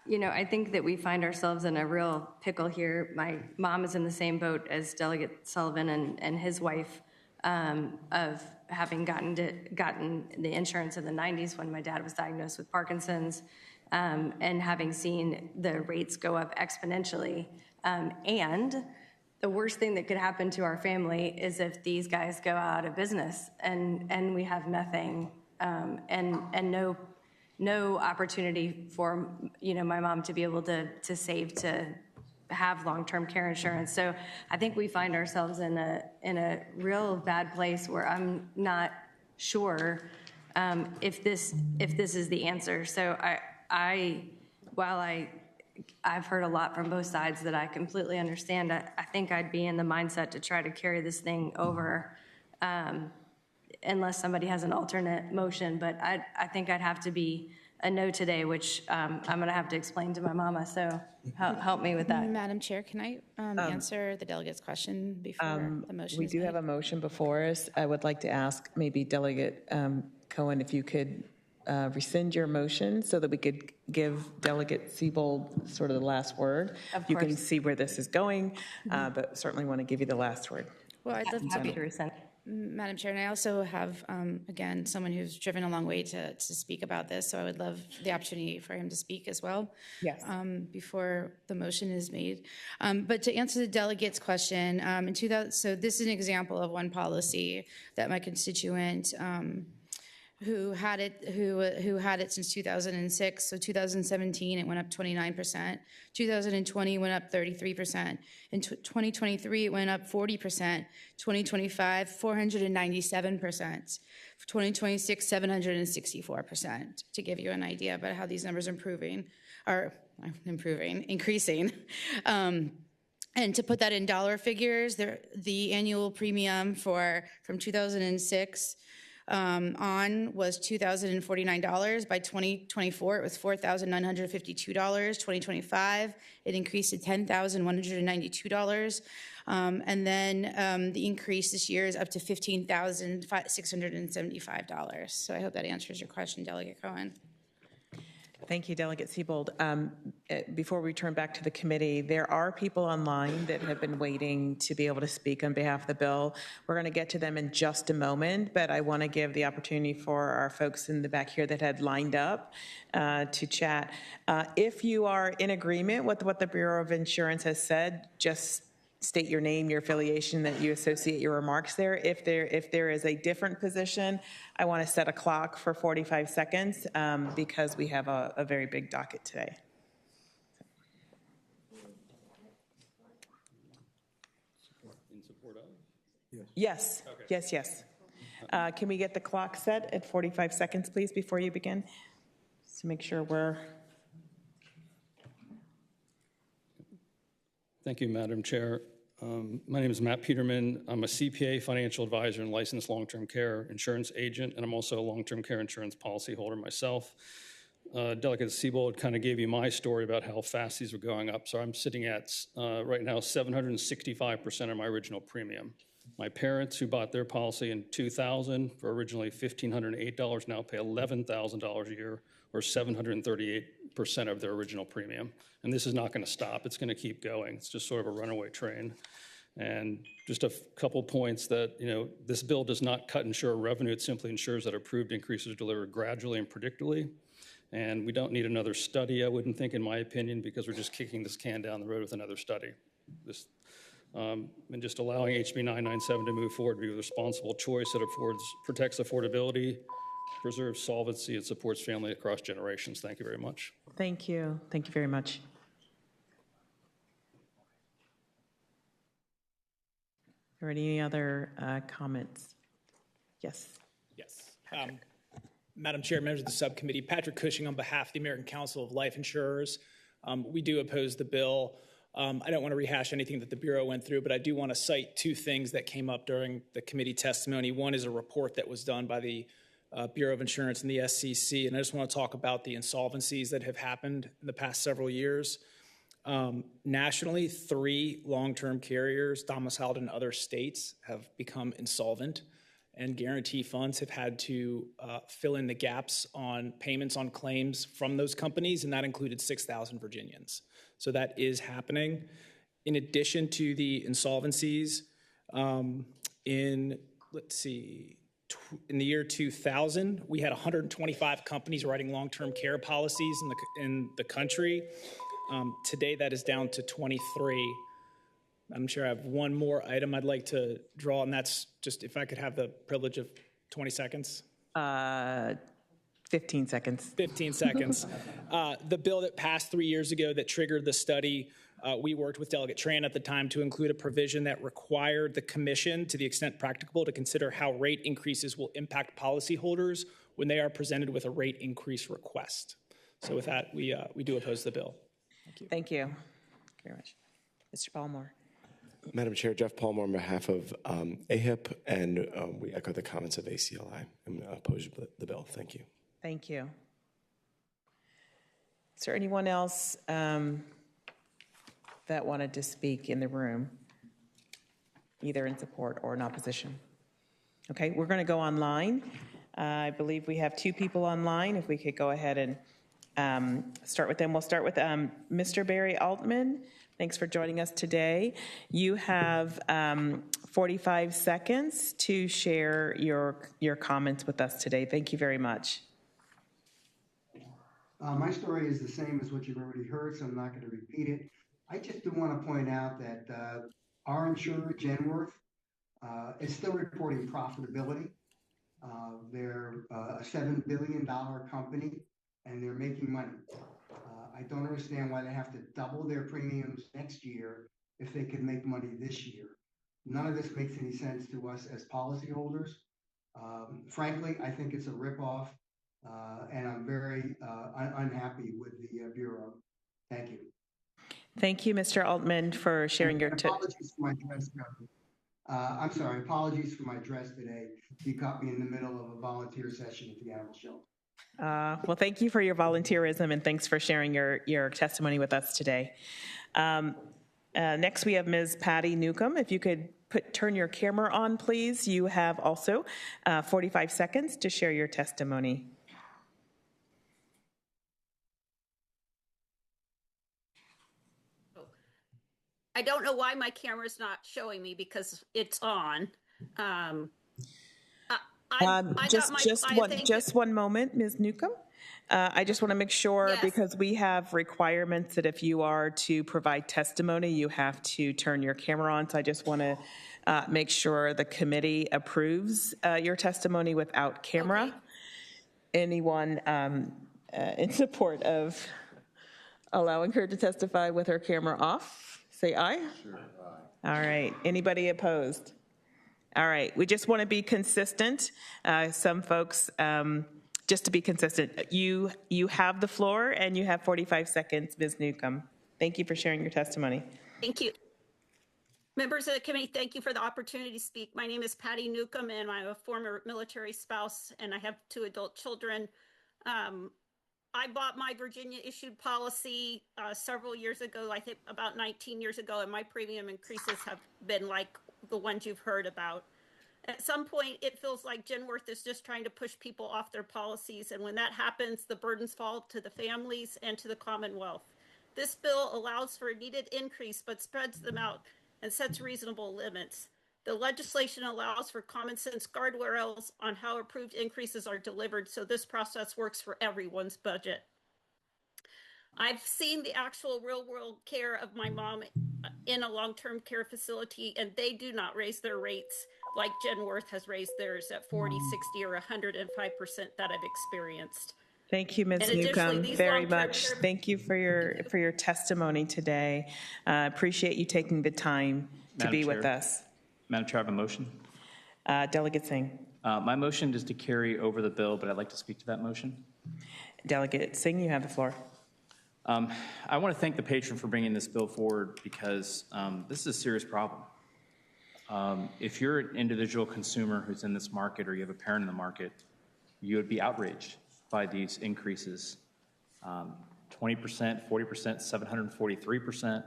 I think that we find ourselves in a real pickle here. My mom is in the same boat as Delegate Sullivan and his wife of having gotten the insurance in the 90s when my dad was diagnosed with Parkinson's, and having seen the rates go up exponentially. And the worst thing that could happen to our family is if these guys go out of business and we have nothing, and no opportunity for, my mom to be able to save to have long-term care insurance. So I think we find ourselves in a real bad place where I'm not sure if this is the answer. So I've heard a lot from both sides that I completely understand. I think I'd be in the mindset to try to carry this thing over, unless somebody has an alternate motion. But I think I'd have to be a no today, which I'm going to have to explain to my mama. So help me with that. Madam Chair, can I answer the delegate's question before the motion We is do made? have a motion before us. I would like to ask maybe Delegate Cohen if you could rescind your motion so that we could give Delegate Siebold sort of the last word. Of You can course. see where this is going, but certainly want to give you the last word. Well, I'd love Happy to. to rescind. Madam Chair, and I also have, again, someone who's driven a long way to speak about this, so I would love the opportunity for him to speak as well. Yes. Before the motion is made. But to answer the delegate's question, in 2000, so this is an example of one policy that my constituent who had it since 2006. So 2017, it went up 29%. 2020 went up 33%. In 2023, it went up 40%. 2025, 497%. For 2026, 764%. To give you an idea about how these numbers are increasing. And to put that in dollar figures, the annual premium from 2006 on was $2,049. By 2024, it was $4,952. 2025, it increased to $10,192. And then the increase this year is up to $15,675. So I hope that answers your question, Delegate Cohen. Thank you, Delegate Siebold. Before we turn back to the committee, there are people online that have been waiting to be able to speak on behalf of the bill. We're going to get to them in just a moment, but I want to give the opportunity for our folks in the back here that had lined up to chat. If you are in agreement with what the Bureau of Insurance has said, just state your name, your affiliation, that you associate your remarks there. If there is a different position, I want to set a clock for 45 seconds because we have a very big docket today. In support of? Yes, yes, yes. Can we get the clock set at 45 seconds, please, before you begin? Just to make sure we're... Thank you, Madam Chair. My name is Matt Peterman. I'm a CPA, financial advisor, and licensed long-term care insurance agent, and I'm also a long-term care insurance policyholder myself. Delegate Siebold kind of gave you my story about how fast these were going up. So I'm sitting at, right now, 765% of my original premium. My parents, who bought their policy in 2000 for originally $1,508, now pay $11,000 a year, or 738% of their original premium. And this is not going to stop. It's going to keep going. It's just sort of a runaway train. And just a couple points that, this bill does not cut insurer revenue. It simply ensures that approved increases are delivered gradually and predictably. And we don't need another study, I wouldn't think, in my opinion, because we're just kicking this can down the road with another study. And just allowing HB 997 to move forward be a responsible choice that protects affordability, preserves solvency, and supports family across generations. Thank you very much. Thank you. Thank you very much. Are there any other comments? Yes. Yes. Madam Chair, members of the subcommittee, Patrick Cushing on behalf of the American Council of Life Insurers. We do oppose the bill. I don't want to rehash anything that the Bureau went through, but I do want to cite two things that came up during the committee testimony. One is a report that was done by the Bureau of Insurance and the SCC, and I just want to talk about the insolvencies that have happened in the past several years. Nationally, 3 long-term carriers domiciled in other states have become insolvent, and guarantee funds have had to fill in the gaps on payments on claims from those companies, and that included 6,000 Virginians. So that is happening. In addition to the insolvencies, in the year 2000, we had 125 companies writing long-term care policies in the country. Today, that is down to 23. I'm sure I have one more item I'd like to draw, and that's just if I could have the privilege of 20 seconds. 15 seconds. 15 seconds. The bill that passed 3 years ago that triggered the study, we worked with Delegate Tran at the time to include a provision that required the commission, to the extent practicable, to consider how rate increases will impact policyholders when they are presented with a rate increase request. So with that, we do oppose the bill. Thank you. Thank you very much. Mr. Palmore. Madam Chair, Jeff Palmer on behalf of AHIP, and we echo the comments of ACLI and oppose the bill. Thank you. Thank you. Is there anyone else that wanted to speak in the room, either in support or in opposition? Okay, we're going to go online. I believe we have 2 people online. If we could go ahead and start with them. We'll start with Mr. Barry Altman. Thanks for joining us today. You have 45 seconds to share your comments with us today. Thank you very much. My story is the same as what you've already heard, so I'm not going to repeat it. I just do want to point out that our insurer, Genworth, is still reporting profitability. They're a $7 billion company, and they're making money. I don't understand why they have to double their premiums next year if they could make money this year. None of this makes any sense to us as policyholders. Frankly, I think it's a ripoff, and I'm very unhappy with the Bureau. Thank you. Thank you, Mr. Altman, for sharing your... Apologies for my dress. I'm sorry, apologies for my dress today. You caught me in the middle of a volunteer session at the animal shelter. Well, thank you for your volunteerism, and thanks for sharing your testimony with us today. Next, we have Ms. Patty Newcomb. If you could turn your camera on, please. You have also 45 seconds to share your testimony. I don't know why my camera's not showing me because it's on. Just one moment, Ms. Newcomb. I just want to make sure, Yes. because we have requirements that if you are to provide testimony, you have to turn your camera on. So I just want to make sure the committee approves your testimony without camera. Okay. Anyone in support of allowing her to testify with her camera off? Say aye. Sure, aye. All right. Anybody opposed? All right. We just want to be consistent. Some folks, just to be consistent, you have the floor and you have 45 seconds, Ms. Newcomb. Thank you for sharing your testimony. Thank you. Members of the committee, thank you for the opportunity to speak. My name is Patty Newcomb, and I'm a former military spouse, and I have 2 adult children. I bought my Virginia-issued policy several years ago, I think about 19 years ago, and my premium increases have been like the ones you've heard about. At some point, it feels like Genworth is just trying to push people off their policies, and when that happens, the burdens fall to the families and to the Commonwealth. This bill allows for a needed increase, but spreads them out and sets reasonable limits. The legislation allows for common sense guardrails on how approved increases are delivered, so this process works for everyone's budget. I've seen the actual real-world care of my mom in a long-term care facility, and they do not raise their rates like Genworth has raised theirs at 40, 60, or 105% that I've experienced. Thank you, Ms. Newcomb, very much. Thank you for your testimony today. Appreciate you taking the time to be with us. Madam Chair, I have a motion. Delegate Singh. My motion is to carry over the bill, but I'd like to speak to that motion. Delegate Singh, you have the floor. I want to thank the patron for bringing this bill forward because this is a serious problem. If you're an individual consumer who's in this market or you have a parent in the market, you would be outraged by these increases. 20%, 40%, 743%.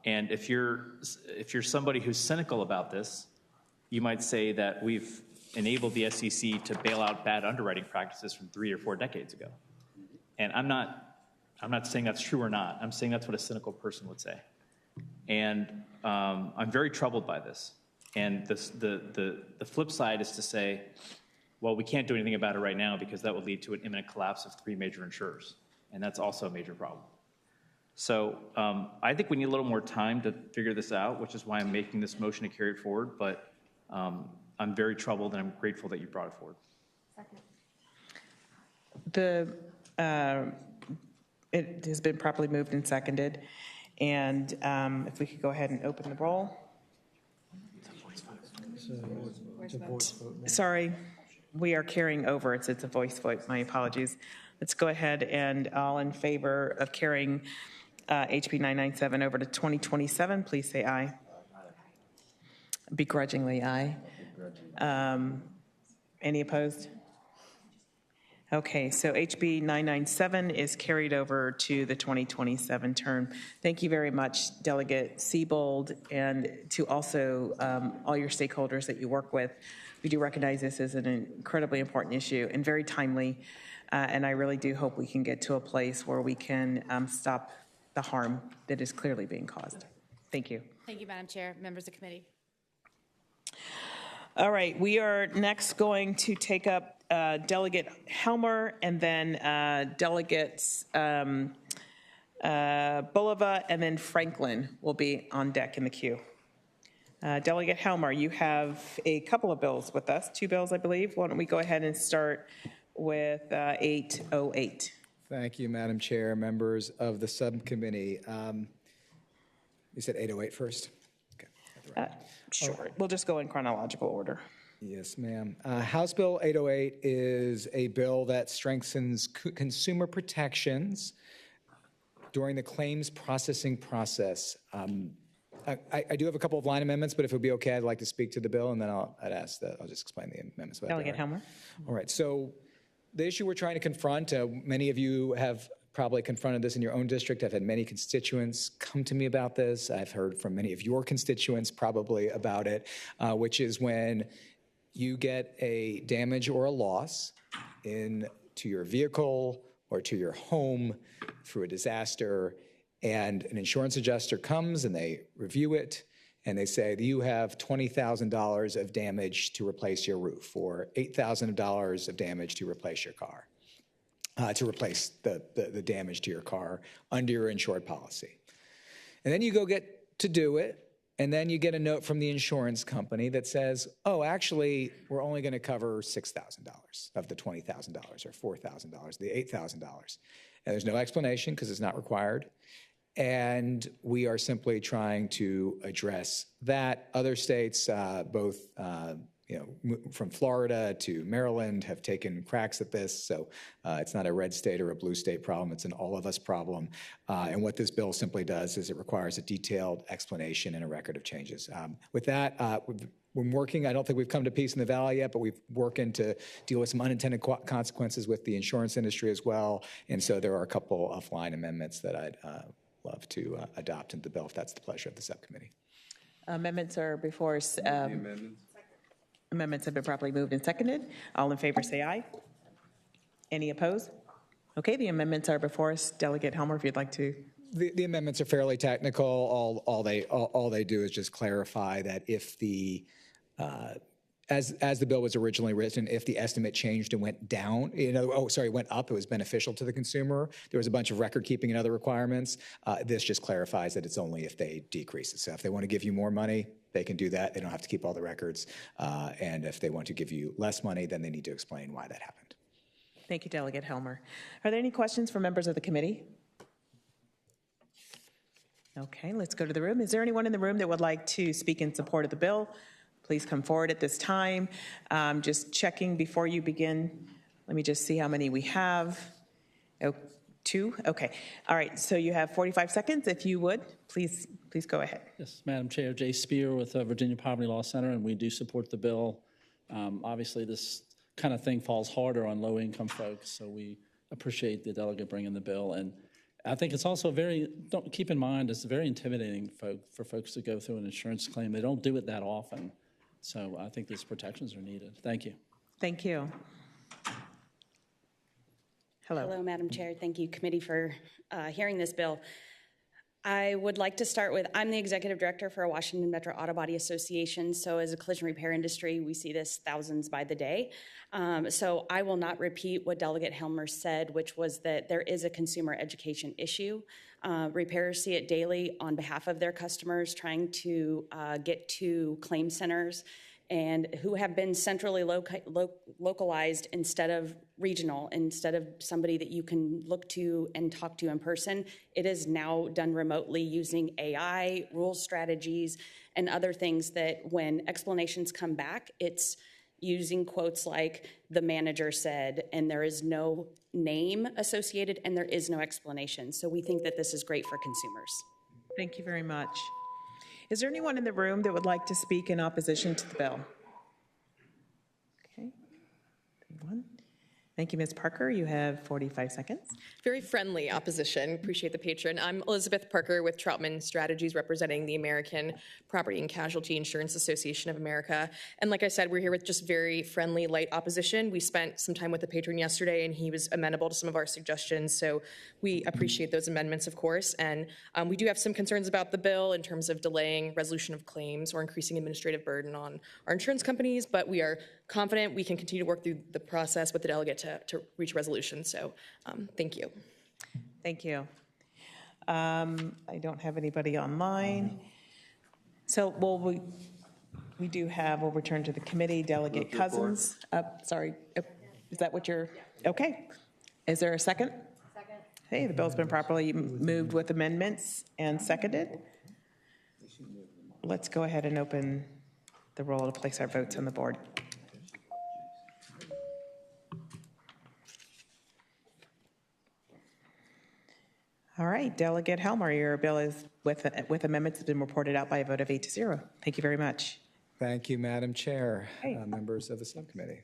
And if you're somebody who's cynical about this, you might say that we've enabled the SEC to bail out bad underwriting practices from 3 or 4 decades ago. And I'm not saying that's true or not. I'm saying that's what a cynical person would say. And I'm very troubled by this. And the flip side is to say, well, we can't do anything about it right now because that would lead to an imminent collapse of 3 major insurers. And that's also a major problem. So I think we need a little more time to figure this out, which is why I'm making this motion to carry it forward. But I'm very troubled, and I'm grateful that you brought it forward. It has been properly moved and seconded. And if we could go ahead and open the roll. Sorry, we are carrying over. It's a voice vote. My apologies. Let's go ahead and all in favor of carrying HB 997 over to 2027, please say aye. Begrudgingly aye. Any opposed? Okay, so HB 997 is carried over to the 2027 term. Thank you very much, Delegate Siebold, and to also all your stakeholders that you work with. We do recognize this as an incredibly important issue and very timely, and I really do hope we can get to a place where we can stop the harm that is clearly being caused. Thank you. Thank you, Madam Chair, members of the committee. All right, we are next going to take up Delegate Helmer and then Delegates Bulova and then Franklin will be on deck in the queue. Delegate Helmer, you have a couple of bills with us, 2 bills, I believe. Why don't we go ahead and start with 808. Thank you, Madam Chair, members of the subcommittee. You said 808 first? Okay. Sure. We'll just go in chronological order. Yes, ma'am. House Bill 808 is a bill that strengthens consumer protections during the claims processing process. I do have a couple of line amendments, but if it would be okay, I'd like to speak to the bill, and then I'll just explain the amendments. Delegate Helmer. All right. So the issue we're trying to confront, many of you have probably confronted this in your own district. I've had many constituents come to me about this. I've heard from many of your constituents probably about it, which is when you get a damage or a loss to your vehicle or to your home through a disaster, and an insurance adjuster comes and they review it, and they say that you have $20,000 of damage to replace your roof, or $8,000 of damage to replace your car. To replace the damage to your car under your insured policy. And then you go get to do it, and then you get a note from the insurance company that says, oh, actually, we're only going to cover $6,000 of the $20,000 or $4,000, the $8,000. And there's no explanation because it's not required. And we are simply trying to address that. Other states, both from Florida to Maryland, have taken cracks at this. So it's not a red state or a blue state problem. It's an all of us problem. And what this bill simply does is it requires a detailed explanation and a record of changes. With that, we're working. I don't think we've come to peace in the Valley yet, but we've working to deal with some unintended consequences with the insurance industry as well. And so there are a couple of line amendments that I'd love to adopt into the bill if that's the pleasure of the subcommittee. Amendments are before us. Amendments have been properly moved and seconded. All in favor say aye. Any opposed? Okay, the amendments are before us. Delegate Helmer, if you'd like to. The amendments are fairly technical. All they do is just clarify that if the as the bill was originally written, if the estimate changed and went down, went up, it was beneficial to the consumer. There was a bunch of record keeping and other requirements. This just clarifies that it's only if they decrease it. So if they want to give you more money, they can do that. They don't have to keep all the records. And if they want to give you less money, then they need to explain why that happened. Thank you, Delegate Helmer. Are there any questions for members of the committee? Okay, let's go to the room. Is there anyone in the room that would like to speak in support of the bill? Please come forward at this time. Just checking before you begin. Let me just see how many we have. Oh, 2? Okay. All right, so you have 45 seconds. If you would, please go ahead. Yes, Madam Chair, Jay Spear with Virginia Poverty Law Center, and we do support the bill. Obviously, this kind of thing falls harder on low-income folks, so we appreciate the delegate bringing the bill. And I think it's also keep in mind, it's very intimidating for folks to go through an insurance claim. They don't do it that often. So I think these protections are needed. Thank you. Thank you. Hello. Hello, Madam Chair. Thank you, committee, for hearing this bill. I would like to start with, I'm the executive director for Washington Metro Auto Body Association. So as a collision repair industry, we see this thousands by the day. So I will not repeat what Delegate Helmer said, which was that there is a consumer education issue. Repairers see it daily on behalf of their customers, trying to get to claim centers and who have been centrally localized instead of regional, instead of somebody that you can look to and talk to in person. It is now done remotely using AI, rule strategies, and other things that when explanations come back, it's using quotes like the manager said, and there is no name associated and there is no explanation. So we think that this is great for consumers. Thank you very much. Is there anyone in the room that would like to speak in opposition to the bill? Okay. Anyone? Thank you, Ms. Parker. You have 45 seconds. Very friendly opposition. Appreciate the patron. I'm Elizabeth Parker with Troutman Strategies, representing the American Property and Casualty Insurance Association of America. And like I said, we're here with just very friendly, light opposition. We spent some time with the patron yesterday, and he was amenable to some of our suggestions. So we appreciate those amendments, of course. And we do have some concerns about the bill in terms of delaying resolution of claims or increasing administrative burden on our insurance companies. But we are confident we can continue to work through the process with the delegate to reach resolution. So thank you. Thank you. I don't have anybody online. So we do have, we'll return to the committee, Delegate Cousins. Sorry, is that what you're, okay. Is there a second? Second. Hey, the bill's been properly moved with amendments and seconded. Let's go ahead and open the roll to place our votes on the board. All right, Delegate Helmer, your bill is with amendments has been reported out by a vote of 8-0. Thank you very much. Thank you, Madam Chair, members of the subcommittee.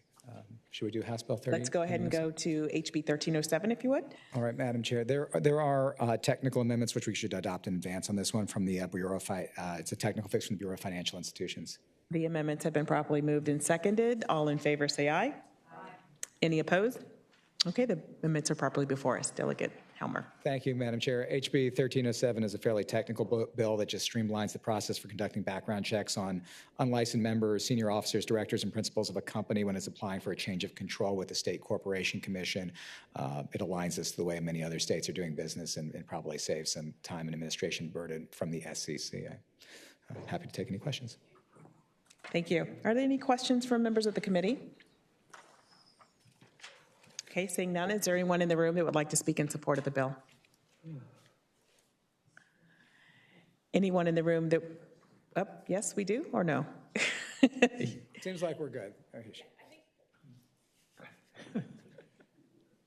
Should we do House Bill 30? Let's go ahead and go to HB 1307, if you would. All right, Madam Chair. There are technical amendments which we should adopt in advance on this one from the Bureau of it's a technical fix from the Bureau of Financial Institutions. The amendments have been properly moved and seconded. All in favor, say aye. Aye. Any opposed? Okay, the amendments are properly before us. Delegate Helmer. Thank you, Madam Chair. HB 1307 is a fairly technical bill that just streamlines the process for conducting background checks on unlicensed members, senior officers, directors, and principals of a company when it's applying for a change of control with the State Corporation Commission. It aligns us to the way many other states are doing business and probably saves some time and administration burden from the SEC. I'm happy to take any questions. Thank you. Are there any questions from members of the committee? Okay, seeing none, is there anyone in the room that would like to speak in support of the bill? Anyone in the room that, yes, we do, or no? Seems like we're good.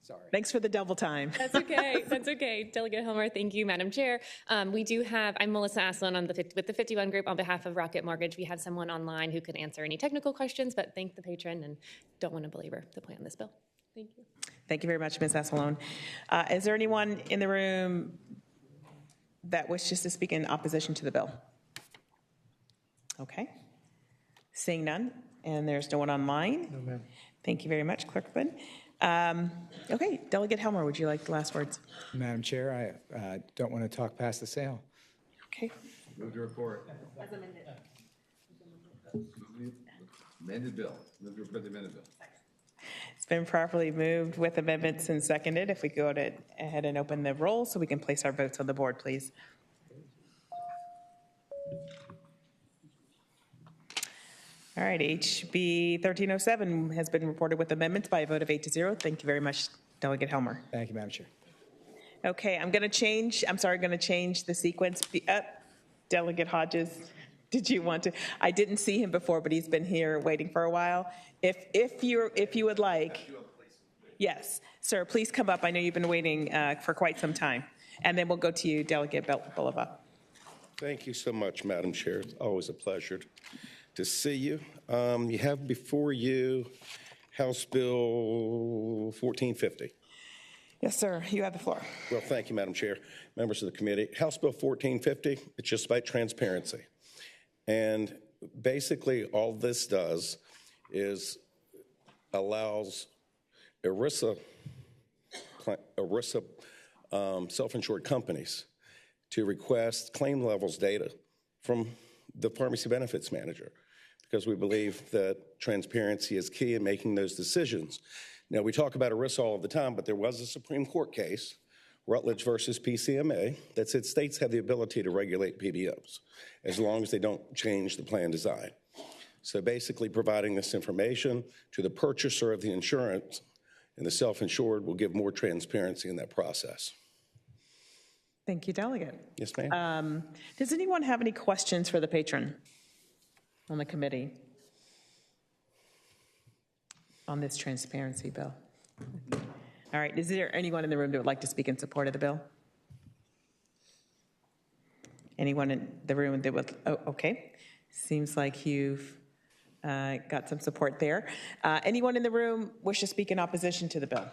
Sorry. Thanks for the double time. That's okay. That's okay. Delegate Helmer, thank you, Madam Chair. We do have, I'm Melissa Aslan with the 51 group on behalf of Rocket Mortgage. We have someone online who could answer any technical questions, but thank the patron and don't want to belabor the point on this bill. Thank you. Thank you very much, Ms. Assalone. Is there anyone in the room that wishes to speak in opposition to the bill? Okay. Seeing none, and there's no one online. No, ma'am. Thank you very much, Clerk Quinn. Okay, Delegate Helmer, would you like the last words? Madam Chair, I don't want to talk past the sale. Okay. Move to report. As amended. Amended bill. Move to report the amended bill. It's been properly moved with amendments and seconded. If we go ahead and open the roll so we can place our votes on the board, please. All right, HB 1307 has been reported with amendments by a vote of 8-0. Thank you very much, Delegate Helmer. Thank you, Madam Chair. Okay, I'm going to change the sequence. Delegate Hodges, did you want to? I didn't see him before, but he's been here waiting for a while. If you would like, yes, sir, please come up. I know you've been waiting for quite some time. And then we'll go to you, Delegate Bulova. Thank you so much, Madam Chair. It's always a pleasure to see you. You have before you House Bill 1450. Yes, sir. You have the floor. Well, thank you, Madam Chair, members of the committee. House Bill 1450, it's just about transparency. And basically all this does is allows ERISA self-insured companies to request claim levels data from the pharmacy benefits manager, because we believe that transparency is key in making those decisions. Now, we talk about ERISA all of the time, but there was a Supreme Court case, Rutledge versus PCMA, that said states have the ability to regulate PBMs as long as they don't change the plan design. So basically providing this information to the purchaser of the insurance and the self-insured will give more transparency in that process. Thank you, Delegate. Yes, ma'am. Does anyone have any questions for the patron on the committee on this transparency bill? All right, is there anyone in the room that would like to speak in support of the bill? Anyone in the room that would, oh, okay. Seems like you've got some support there. Anyone in the room wish to speak in opposition to the bill?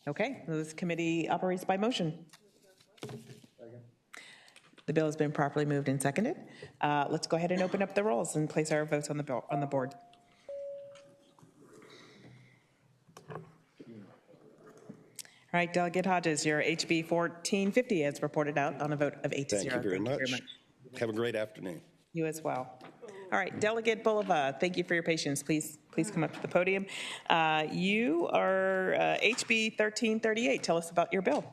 Okay, this committee operates by motion. The bill has been properly moved and seconded. Let's go ahead and open up the rolls and place our votes on the bill on the board. All right, Delegate Hodges, your HB 1450 is reported out on a vote of 8 to 0. Thank you very much. Have a great afternoon. You as well. All right, Delegate Bulova, thank you for your patience. Please come up to the podium. You are HB 1338. Tell us about your bill.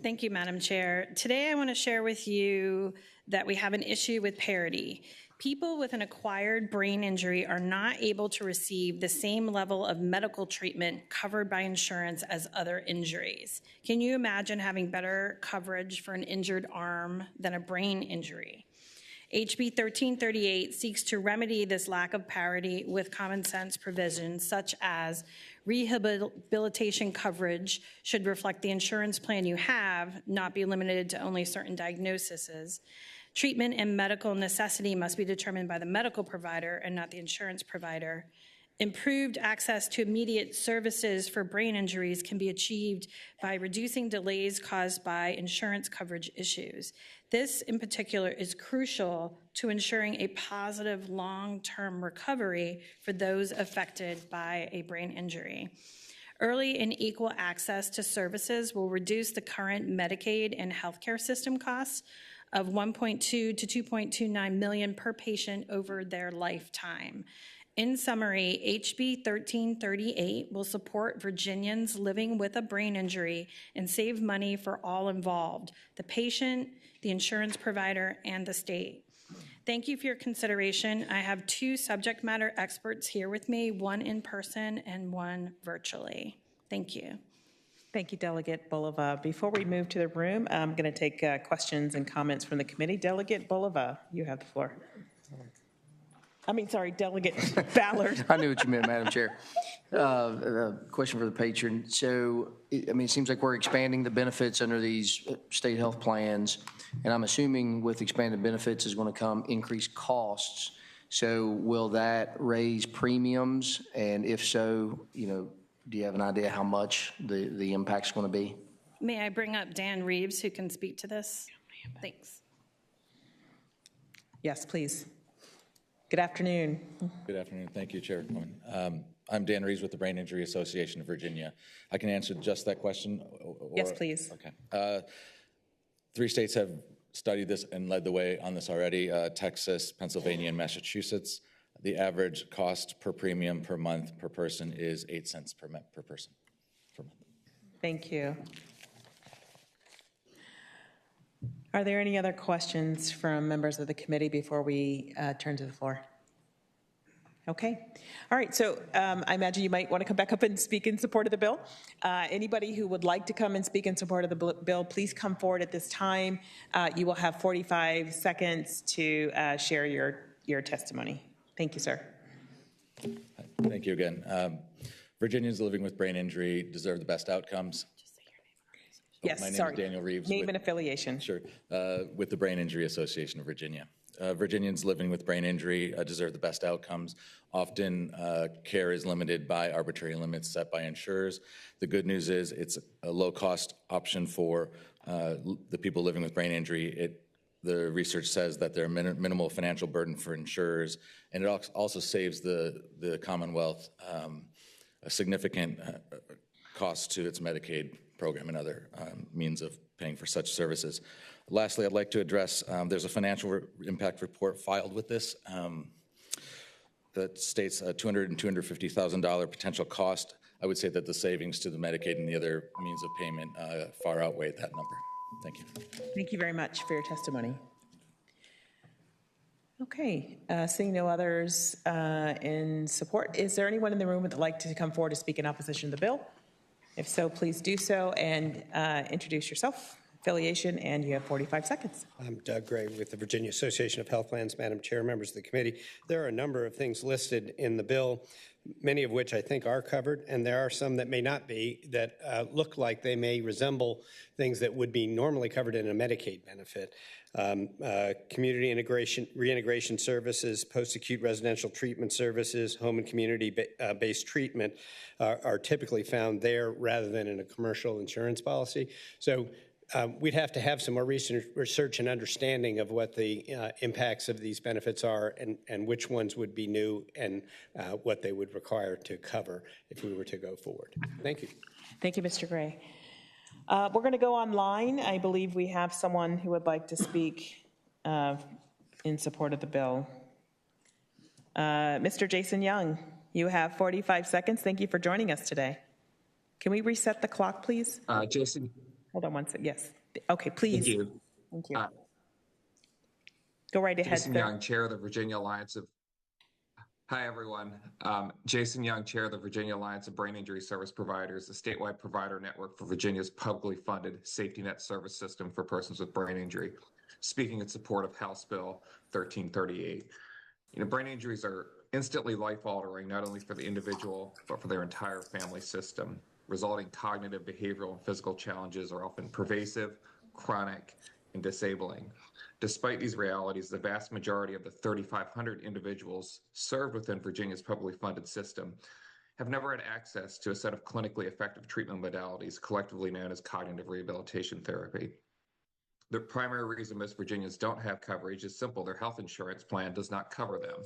Thank you, Madam Chair. Today I want to share with you that we have an issue with parity. People with an acquired brain injury are not able to receive the same level of medical treatment covered by insurance as other injuries. Can you imagine having better coverage for an injured arm than a brain injury? HB 1338 seeks to remedy this lack of parity with common sense provisions such as rehabilitation coverage should reflect the insurance plan you have, not be limited to only certain diagnoses. Treatment and medical necessity must be determined by the medical provider and not the insurance provider. Improved access to immediate services for brain injuries can be achieved by reducing delays caused by insurance coverage issues. This, in particular, is crucial to ensuring a positive long-term recovery for those affected by a brain injury. Early and equal access to services will reduce the current Medicaid and healthcare system costs of $1.2 to $2.29 million per patient over their lifetime. In summary, HB 1338 will support Virginians living with a brain injury and save money for all involved, the patient, the insurance provider, and the state. Thank you for your consideration. I have two subject matter experts here with me, one in person and one virtually. Thank you. Thank you, Delegate Bulova. Before we move to the room, I'm going to take questions and comments from the committee. Delegate Bulova, you have the floor. Delegate Ballard. I knew what you meant, Madam Chair. Question for the patron. So, it seems like we're expanding the benefits under these state health plans, and I'm assuming with expanded benefits is going to come increased costs. So, will that raise premiums? And if so, do you have an idea how much the impact's going to be? May I bring up Dan Reeves, who can speak to this? Thanks. Yes, please. Good afternoon. Good afternoon. Thank you, Chairwoman. I'm Dan Reeves with the Brain Injury Association of Virginia. I can answer just that question? Yes, please. Okay. 3 states have studied this and led the way on this already, Texas, Pennsylvania, and Massachusetts. The average cost per premium per month per person is 8 cents per person per month. Thank you. Are there any other questions from members of the committee before we turn to the floor? Okay. All right. So I imagine you might want to come back up and speak in support of the bill. Anybody who would like to come and speak in support of the bill, please come forward at this time. You will have 45 seconds to share your testimony. Thank you, sir. Thank you again. Virginians living with brain injury deserve the best outcomes. Yes, my name sorry. is Daniel Reeves. Name and affiliation. Sure. With the Brain Injury Association of Virginia. Virginians living with brain injury deserve the best outcomes. Often, care is limited by arbitrary limits set by insurers. The good news is it's a low-cost option for the people living with brain injury. The research says that there are minimal financial burden for insurers, and it also saves the Commonwealth a significant cost to its Medicaid program and other means of paying for such services. Lastly, I'd like to address, there's a financial impact report filed with this that states a $200,000 and $250,000 potential cost. I would say that the savings to the Medicaid and the other means of payment far outweigh that number. Thank you. Thank you very much for your testimony. Okay, seeing no others in support, is there anyone in the room that would like to come forward to speak in opposition to the bill? If so, please do so and introduce yourself, affiliation, and you have 45 seconds. I'm Doug Gray with the Virginia Association of Health Plans. Madam Chair, members of the committee, there are a number of things listed in the bill, many of which I think are covered, and there are some that may not be, that look like they may resemble things that would be normally covered in a Medicaid benefit. Community integration, reintegration services, post-acute residential treatment services, home and community-based treatment are typically found there rather than in a commercial insurance policy. So we'd have to have some more research and understanding of what the impacts of these benefits are and which ones would be new and what they would require to cover if we were to go forward. Thank you. Thank you, Mr. Gray. We're going to go online. I believe we have someone who would like to speak in support of the bill. Mr. Jason Young, you have 45 seconds. Thank you for joining us today. Can we reset the clock, please? Jason. Hold on one second. Yes. Okay, please. Thank you. Thank you. Go right ahead. Jason Young, Chair of the Virginia Alliance of... Hi, everyone. Jason Young, Chair of the Virginia Alliance of Brain Injury Service Providers, a statewide provider network for Virginia's publicly funded safety net service system for persons with brain injury, speaking in support of House Bill 1338. Brain injuries are instantly life-altering, not only for the individual, but for their entire family system. Resulting cognitive, behavioral, and physical challenges are often pervasive, chronic, and disabling. Despite these realities, the vast majority of the 3,500 individuals served within Virginia's publicly funded system have never had access to a set of clinically effective treatment modalities, collectively known as cognitive rehabilitation therapy. The primary reason most Virginians don't have coverage is simple: their health insurance plan does not cover them.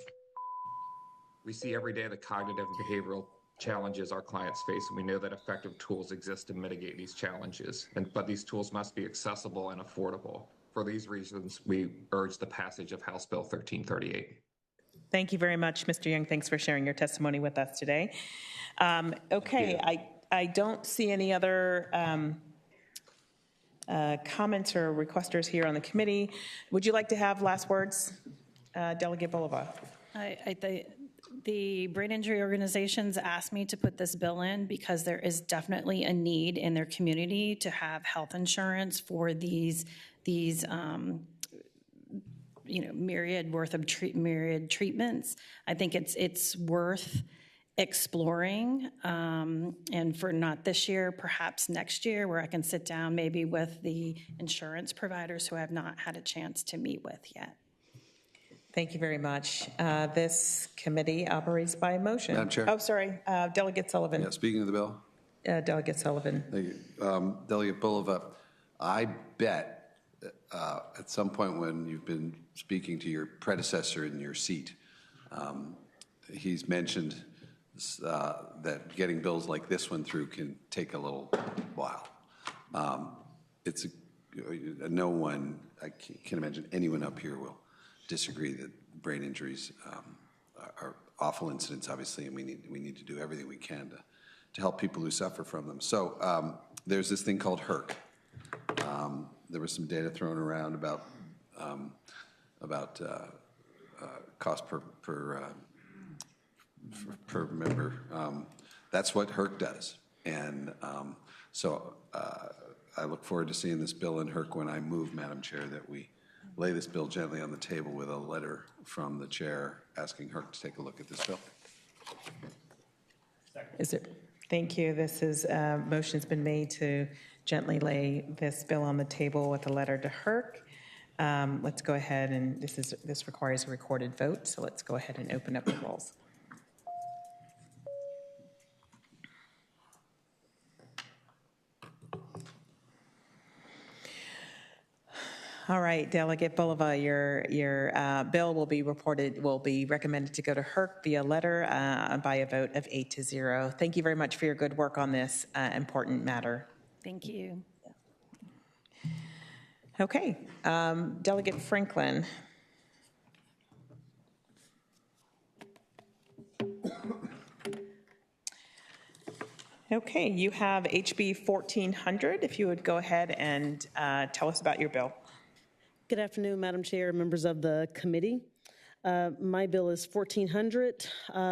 We see every day the cognitive and behavioral challenges our clients face, and we know that effective tools exist to mitigate these challenges, but these tools must be accessible and affordable. For these reasons, we urge the passage of House Bill 1338. Thank you very much, Mr. Young. Thanks for sharing your testimony with us today. Okay, I don't see any other comments or requesters here on the committee. Would you like to have last words, Delegate Bulova? The brain injury organizations asked me to put this bill in because there is definitely a need in their community to have health insurance for these myriad treatments. I think it's worth exploring, and for not this year, perhaps next year, where I can sit down maybe with the insurance providers who I have not had a chance to meet with yet. Thank you very much. This committee operates by motion. Madam Chair. Oh, sorry, Delegate Sullivan. Yeah, speaking of the bill. Delegate Sullivan. Thank you. Delegate Bulova, I bet at some point when you've been speaking to your predecessor in your seat, he's mentioned that getting bills like this one through can take a little while. No one, I can't imagine anyone up here will disagree that brain injuries are awful incidents, obviously, and we need to do everything we can to help people who suffer from them. So there's this thing called HERC. There was some data thrown around about cost per member. That's what HERC does, and so I look forward to seeing this bill in HERC when I move, Madam Chair, that we lay this bill gently on the table with a letter from the chair asking HERC to take a look at this bill. Thank you. This is motion's been made to gently lay this bill on the table with a letter to HERC. Let's go ahead, and this requires a recorded vote, so let's go ahead and open up the rolls. All right, Delegate Bulova, your bill will be recommended to go to HERC via letter by a vote of 8-0. Thank you very much for your good work on this important matter. Thank you. Okay, Delegate Franklin. Okay, you have HB 1400. If you would go ahead and tell us about your bill. Good afternoon, Madam Chair, members of the committee. My bill is 1400,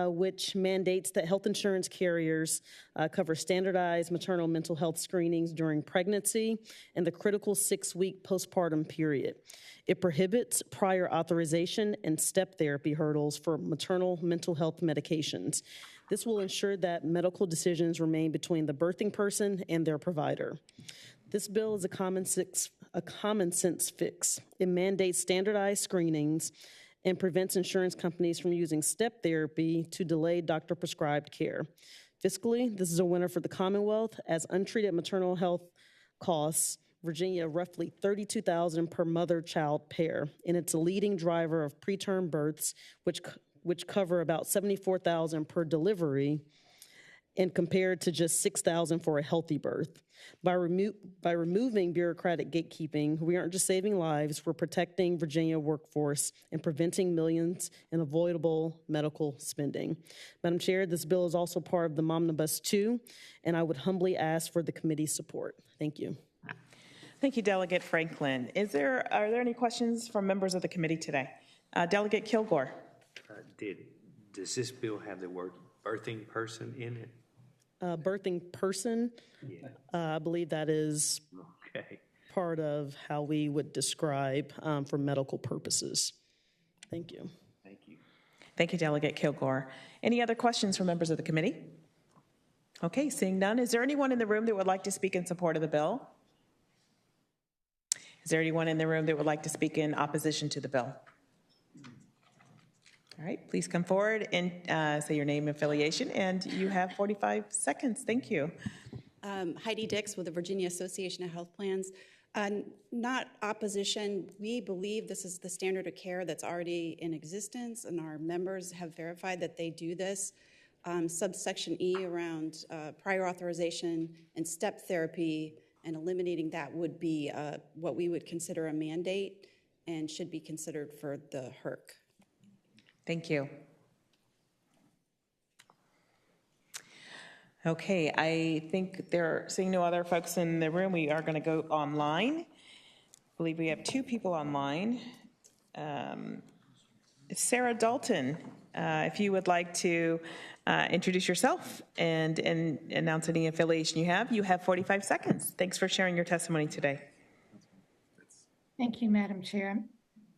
which mandates that health insurance carriers cover standardized maternal mental health screenings during pregnancy and the critical 6-week postpartum period. It prohibits prior authorization and step therapy hurdles for maternal mental health medications. This will ensure that medical decisions remain between the birthing person and their provider. This bill is a common sense fix. It mandates standardized screenings and prevents insurance companies from using step therapy to delay doctor-prescribed care. Fiscally, this is a winner for the Commonwealth, as untreated maternal health costs Virginia roughly $32,000 per mother-child pair, and it's a leading driver of preterm births, which cover about $74,000 per delivery, and compared to just $6,000 for a healthy birth. By removing bureaucratic gatekeeping, we aren't just saving lives, we're protecting Virginia workforce and preventing millions in avoidable medical spending. Madam Chair, this bill is also part of the Momnibus 2, and I would humbly ask for the committee's support. Thank you. Thank you, Delegate Franklin. Are there any questions from members of the committee today? Delegate Kilgore. Does this bill have the word birthing person in it? Birthing person, Yeah. I believe that is Okay. part of how we would describe for medical purposes. Thank you. Thank you. Thank you, Delegate Kilgore. Any other questions from members of the committee? Okay, seeing none, is there anyone in the room that would like to speak in support of the bill? Is there anyone in the room that would like to speak in opposition to the bill? All right, please come forward and say your name and affiliation, and you have 45 seconds. Thank you. Heidi Dix with the Virginia Association of Health Plans. Not opposition. We believe this is the standard of care that's already in existence, and our members have verified that they do this. Subsection E around prior authorization and step therapy and eliminating that would be what we would consider a mandate and should be considered for the HERC. Thank you. Okay, I think seeing no other folks in the room, we are going to go online. I believe we have 2 people online. Sarah Dalton, if you would like to introduce yourself and announce any affiliation you have 45 seconds. Thanks for sharing your testimony today. Thank you, Madam Chair.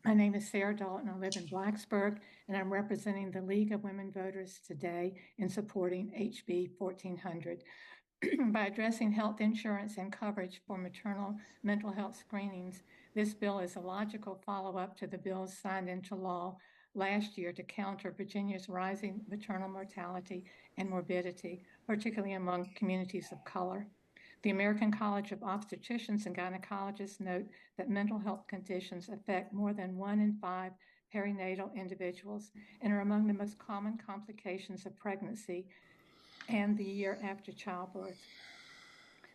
My name is Sarah Dalton. I live in Blacksburg, and I'm representing the League of Women Voters today in supporting HB 1400. By addressing health insurance and coverage for maternal mental health screenings, this bill is a logical follow-up to the bills signed into law last year to counter Virginia's rising maternal mortality and morbidity, particularly among communities of color. The American College of Obstetricians and Gynecologists note that mental health conditions affect more than 1 in 5 perinatal individuals and are among the most common complications of pregnancy and the year after childbirth.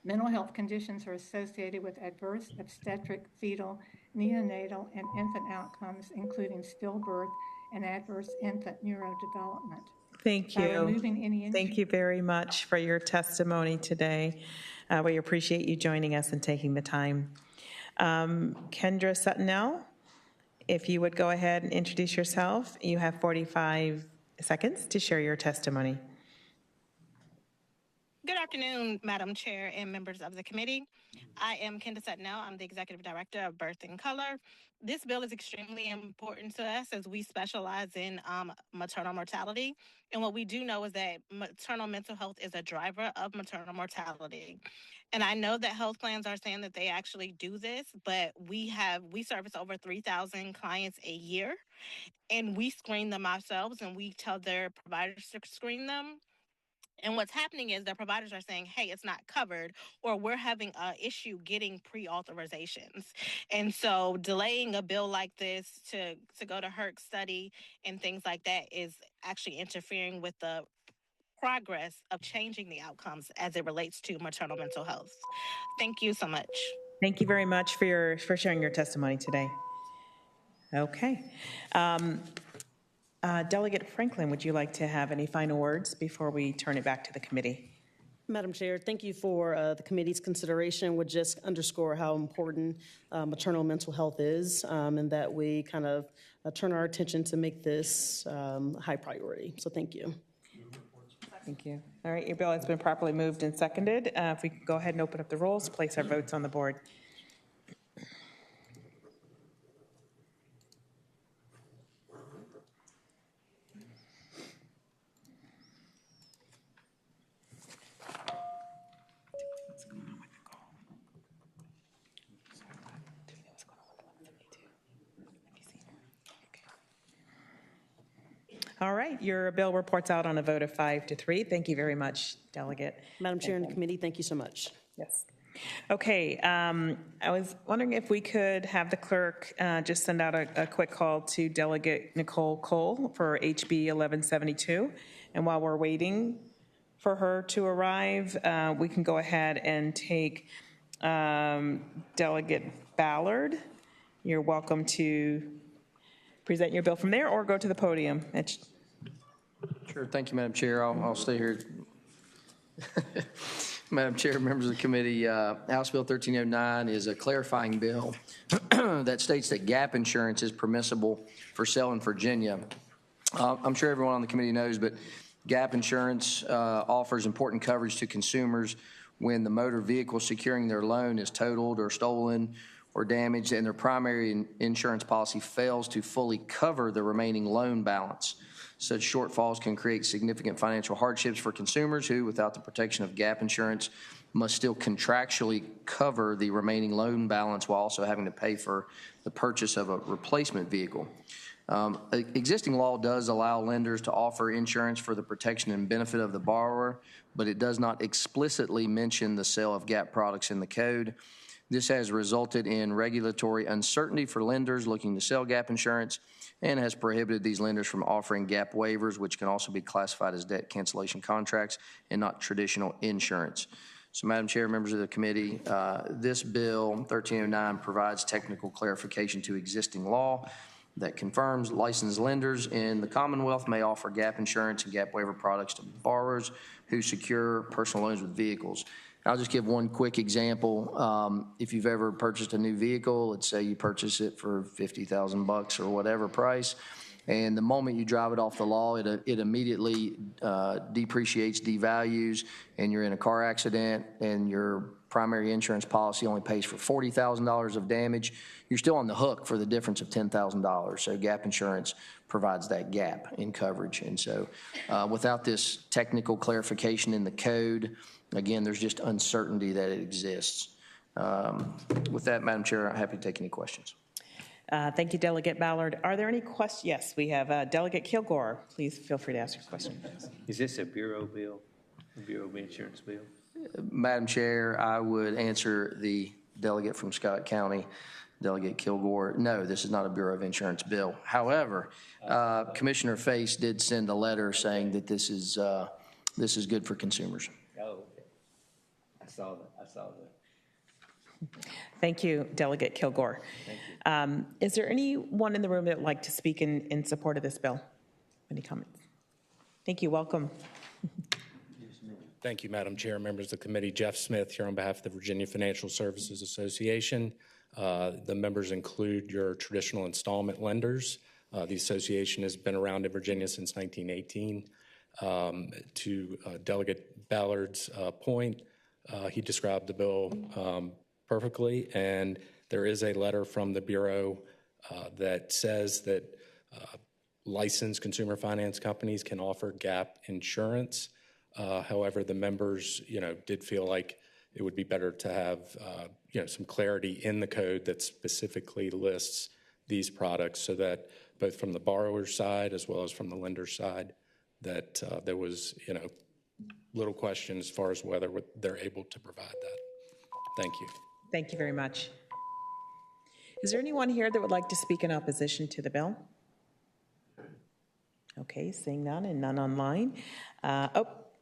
Mental health conditions are associated with adverse obstetric, fetal, neonatal, and infant outcomes, including stillbirth and adverse infant neurodevelopment. Thank you. Thank you very much for your testimony today. We appreciate you joining us and taking the time. Kendra Suttonell, if you would go ahead and introduce yourself. You have 45 seconds to share your testimony. Good afternoon, Madam Chair and members of the committee. I am Kendra Suttonell. I'm the Executive Director of Birth in Color. This bill is extremely important to us as we specialize in maternal mortality. And what we do know is that maternal mental health is a driver of maternal mortality. And I know that health plans are saying that they actually do this, but we service over 3,000 clients a year, and we screen them ourselves, and we tell their providers to screen them. And what's happening is the providers are saying, hey, it's not covered, or we're having an issue getting pre-authorizations. And so delaying a bill like this to go to HERC study and things like that is actually interfering with the progress of changing the outcomes as it relates to maternal mental health. Thank you so much. Thank you very much for sharing your testimony today. Okay. Delegate Franklin, would you like to have any final words before we turn it back to the committee? Madam Chair, thank you for the committee's consideration. Would just underscore how important maternal mental health is, and that we kind of turn our attention to make this high priority. So thank you. Thank you. All right, your bill has been properly moved and seconded. If we can go ahead and open up the rolls, place our votes on the board. All right, your bill reports out on a vote of 5-3. Thank you very much, Delegate. Madam Chair and the committee, thank you so much. Yes. Okay, I was wondering if we could have the clerk just send out a quick call to Delegate Nicole Cole for HB 1172. And while we're waiting for her to arrive, we can go ahead and take Delegate Ballard. You're welcome to present your bill from there or go to the podium. Sure. Thank you, Madam Chair. I'll stay here. Madam Chair, members of the committee, House Bill 1309 is a clarifying bill that states that gap insurance is permissible for sale in Virginia. I'm sure everyone on the committee knows, but gap insurance offers important coverage to consumers when the motor vehicle securing their loan is totaled or stolen or damaged and their primary insurance policy fails to fully cover the remaining loan balance. Such shortfalls can create significant financial hardships for consumers who, without the protection of gap insurance, must still contractually cover the remaining loan balance while also having to pay for the purchase of a replacement vehicle. Existing law does allow lenders to offer insurance for the protection and benefit of the borrower, but it does not explicitly mention the sale of gap products in the code. This has resulted in regulatory uncertainty for lenders looking to sell gap insurance and has prohibited these lenders from offering gap waivers, which can also be classified as debt cancellation contracts and not traditional insurance. So, Madam Chair, members of the committee, this bill, 1309, provides technical clarification to existing law that confirms licensed lenders in the Commonwealth may offer gap insurance and gap waiver products to borrowers who secure personal loans with vehicles. I'll just give one quick example. If you've ever purchased a new vehicle, let's say you purchase it for $50,000 or whatever price, and the moment you drive it off the law, it immediately depreciates, devalues, and you're in a car accident and your primary insurance policy only pays for $40,000 of damage, you're still on the hook for the difference of $10,000. So gap insurance provides that gap in coverage. And so without this technical clarification in the code, again, there's just uncertainty that it exists. With that, Madam Chair, I'm happy to take any questions. Thank you, Delegate Ballard. Are there any questions? Yes, we have Delegate Kilgore. Please feel free to ask your question. Is this a Bureau bill, a Bureau of Insurance bill? Madam Chair, I would answer the delegate from Scott County, Delegate Kilgore. No, this is not a Bureau of Insurance bill. However, Commissioner Face did send a letter saying that this is good for consumers. Oh, okay. I saw that. Thank you, Delegate Kilgore. Thank you. Is there anyone in the room that would like to speak in support of this bill? Any comments? Thank you. Welcome. Thank you, Madam Chair, members of the committee. Jeff Smith here on behalf of the Virginia Financial Services Association. The members include your traditional installment lenders. The association has been around in Virginia since 1918. To Delegate Ballard's point, he described the bill perfectly, and there is a letter from the Bureau that says that licensed consumer finance companies can offer gap insurance. However, the members, did feel like it would be better to have, some clarity in the code that specifically lists these products so that both from the borrower's side as well as from the lender's side, that there was, little question as far as whether they're able to provide that. Thank you. Thank you very much. Is there anyone here that would like to speak in opposition to the bill? Okay, seeing none and none online.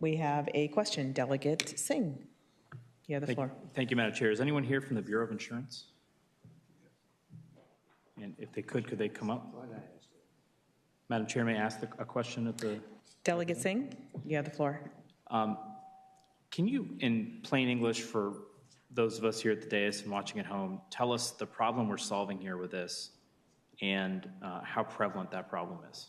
we have a question. Delegate Singh, you have the floor. Thank you, Madam Chair. Is anyone here from the Bureau of Insurance? And if they could they come up? Madam Chair, may I ask a question at the... Delegate Singh, you have the floor. Can you, in plain English for those of us here at the dais and watching at home, tell us the problem we're solving here with this and how prevalent that problem is?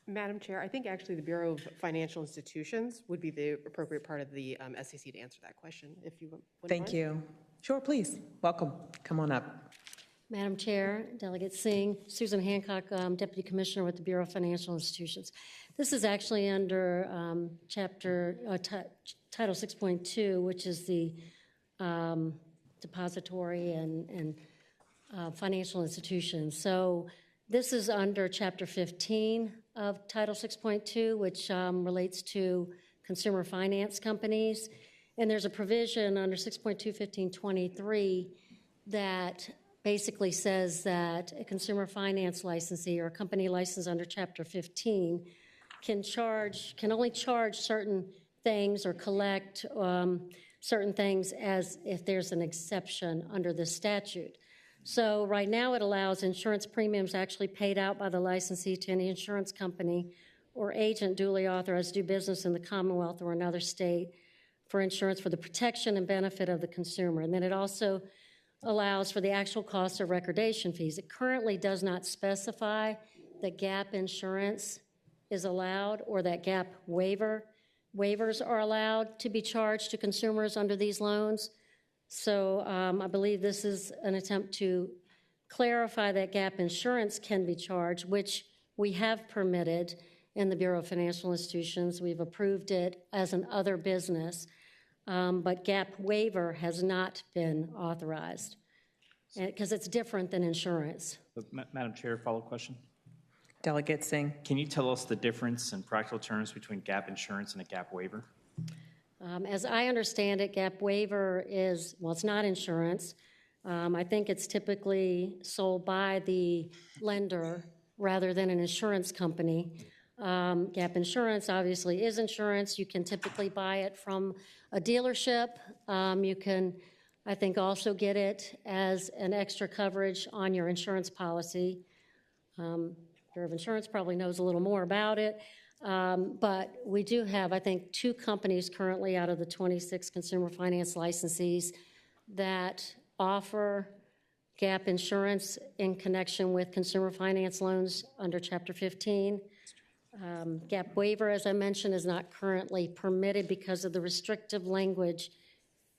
Madam Chair, I think actually the Bureau of Financial Institutions would be the appropriate part of the SEC to answer that question, if you wouldn't Thank mind. you. Sure, please. Welcome. Come on up. Madam Chair, Delegate Singh, Susan Hancock, Deputy Commissioner with the Bureau of Financial Institutions. This is actually under Title 6.2, which is the depository and financial institutions. So this is under Chapter 15 of Title 6.2, which relates to consumer finance companies. And there's a provision under 6.21523 that basically says that a consumer finance licensee or a company licensed under Chapter 15 can only charge certain things or collect certain things as if there's an exception under the statute. So right now it allows insurance premiums actually paid out by the licensee to any insurance company or agent duly authorized to do business in the Commonwealth or another state for insurance for the protection and benefit of the consumer. And then it also allows for the actual cost of recordation fees. It currently does not specify that gap insurance is allowed or that gap waivers are allowed to be charged to consumers under these loans. So I believe this is an attempt to clarify that gap insurance can be charged, which we have permitted in the Bureau of Financial Institutions. We've approved it as an other business, but gap waiver has not been authorized because it's different than insurance. Madam Chair, follow-up question. Delegate Singh. Can you tell us the difference in practical terms between gap insurance and a gap waiver? As I understand it, gap waiver is, well, it's not insurance. I think it's typically sold by the lender rather than an insurance company. Gap insurance obviously is insurance. You can typically buy it from a dealership. You can, I think, also get it as an extra coverage on your insurance policy. Bureau of Insurance probably knows a little more about it. But we do have, I think, 2 companies currently out of the 26 consumer finance licensees that offer gap insurance in connection with consumer finance loans under Chapter 15. Gap waiver, as I mentioned, is not currently permitted because of the restrictive language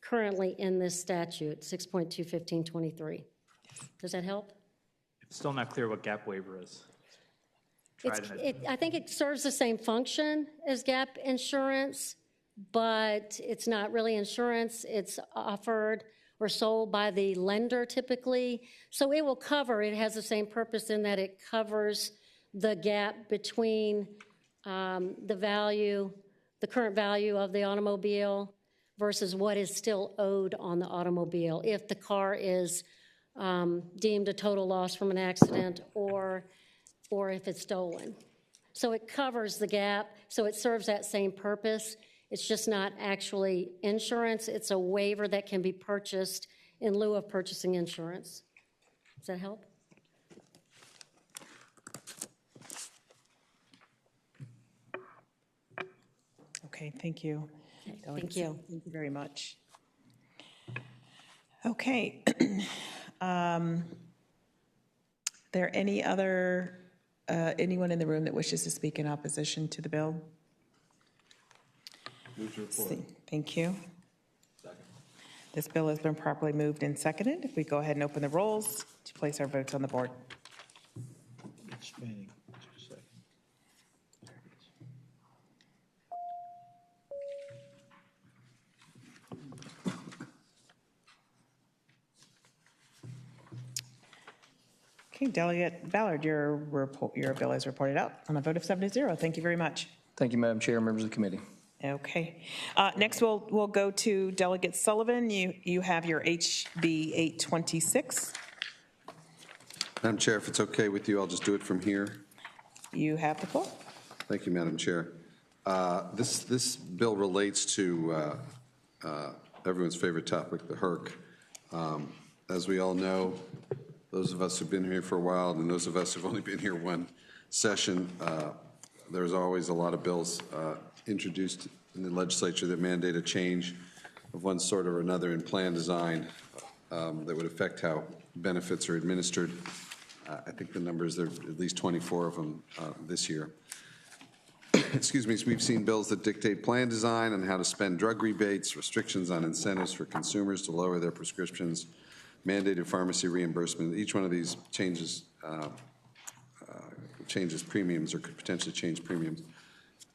currently in this statute, 6.21523. Does that help? It's still not clear what gap waiver is. I think it serves the same function as gap insurance, but it's not really insurance. It's offered or sold by the lender typically. So it will cover, it has the same purpose in that it covers the gap between the current value of the automobile versus what is still owed on the automobile if the car is deemed a total loss from an accident or if it's stolen. So it covers the gap, so it serves that same purpose. It's just not actually insurance. It's a waiver that can be purchased in lieu of purchasing insurance. Does that help? Okay, thank you. Thank you. Thank you very much. Okay. There any other, anyone in the room that wishes to speak in opposition to the bill? Move to report. Thank you. This bill has been properly moved and seconded. If we go ahead and open the rolls to place our votes on the board. Okay, Delegate Ballard, your bill is reported out on a vote of 7-0. Thank you very much. Thank you, Madam Chair, members of the committee. Okay. Next, we'll go to Delegate Sullivan. You have your HB 826. Madam Chair, if it's okay with you, I'll just do it from here. You have the floor. Thank you, Madam Chair. This bill relates to everyone's favorite topic, the HERC. As we all know, those of us who've been here for a while and those of us who've only been here one session, there's always a lot of bills introduced in the legislature that mandate a change of one sort or another in plan design that would affect how benefits are administered. I think the numbers, there are at least 24 of them this year. Excuse me, so we've seen bills that dictate plan design and how to spend drug rebates, restrictions on incentives for consumers to lower their prescriptions, mandated pharmacy reimbursement. Each one of these changes premiums or could potentially change premiums.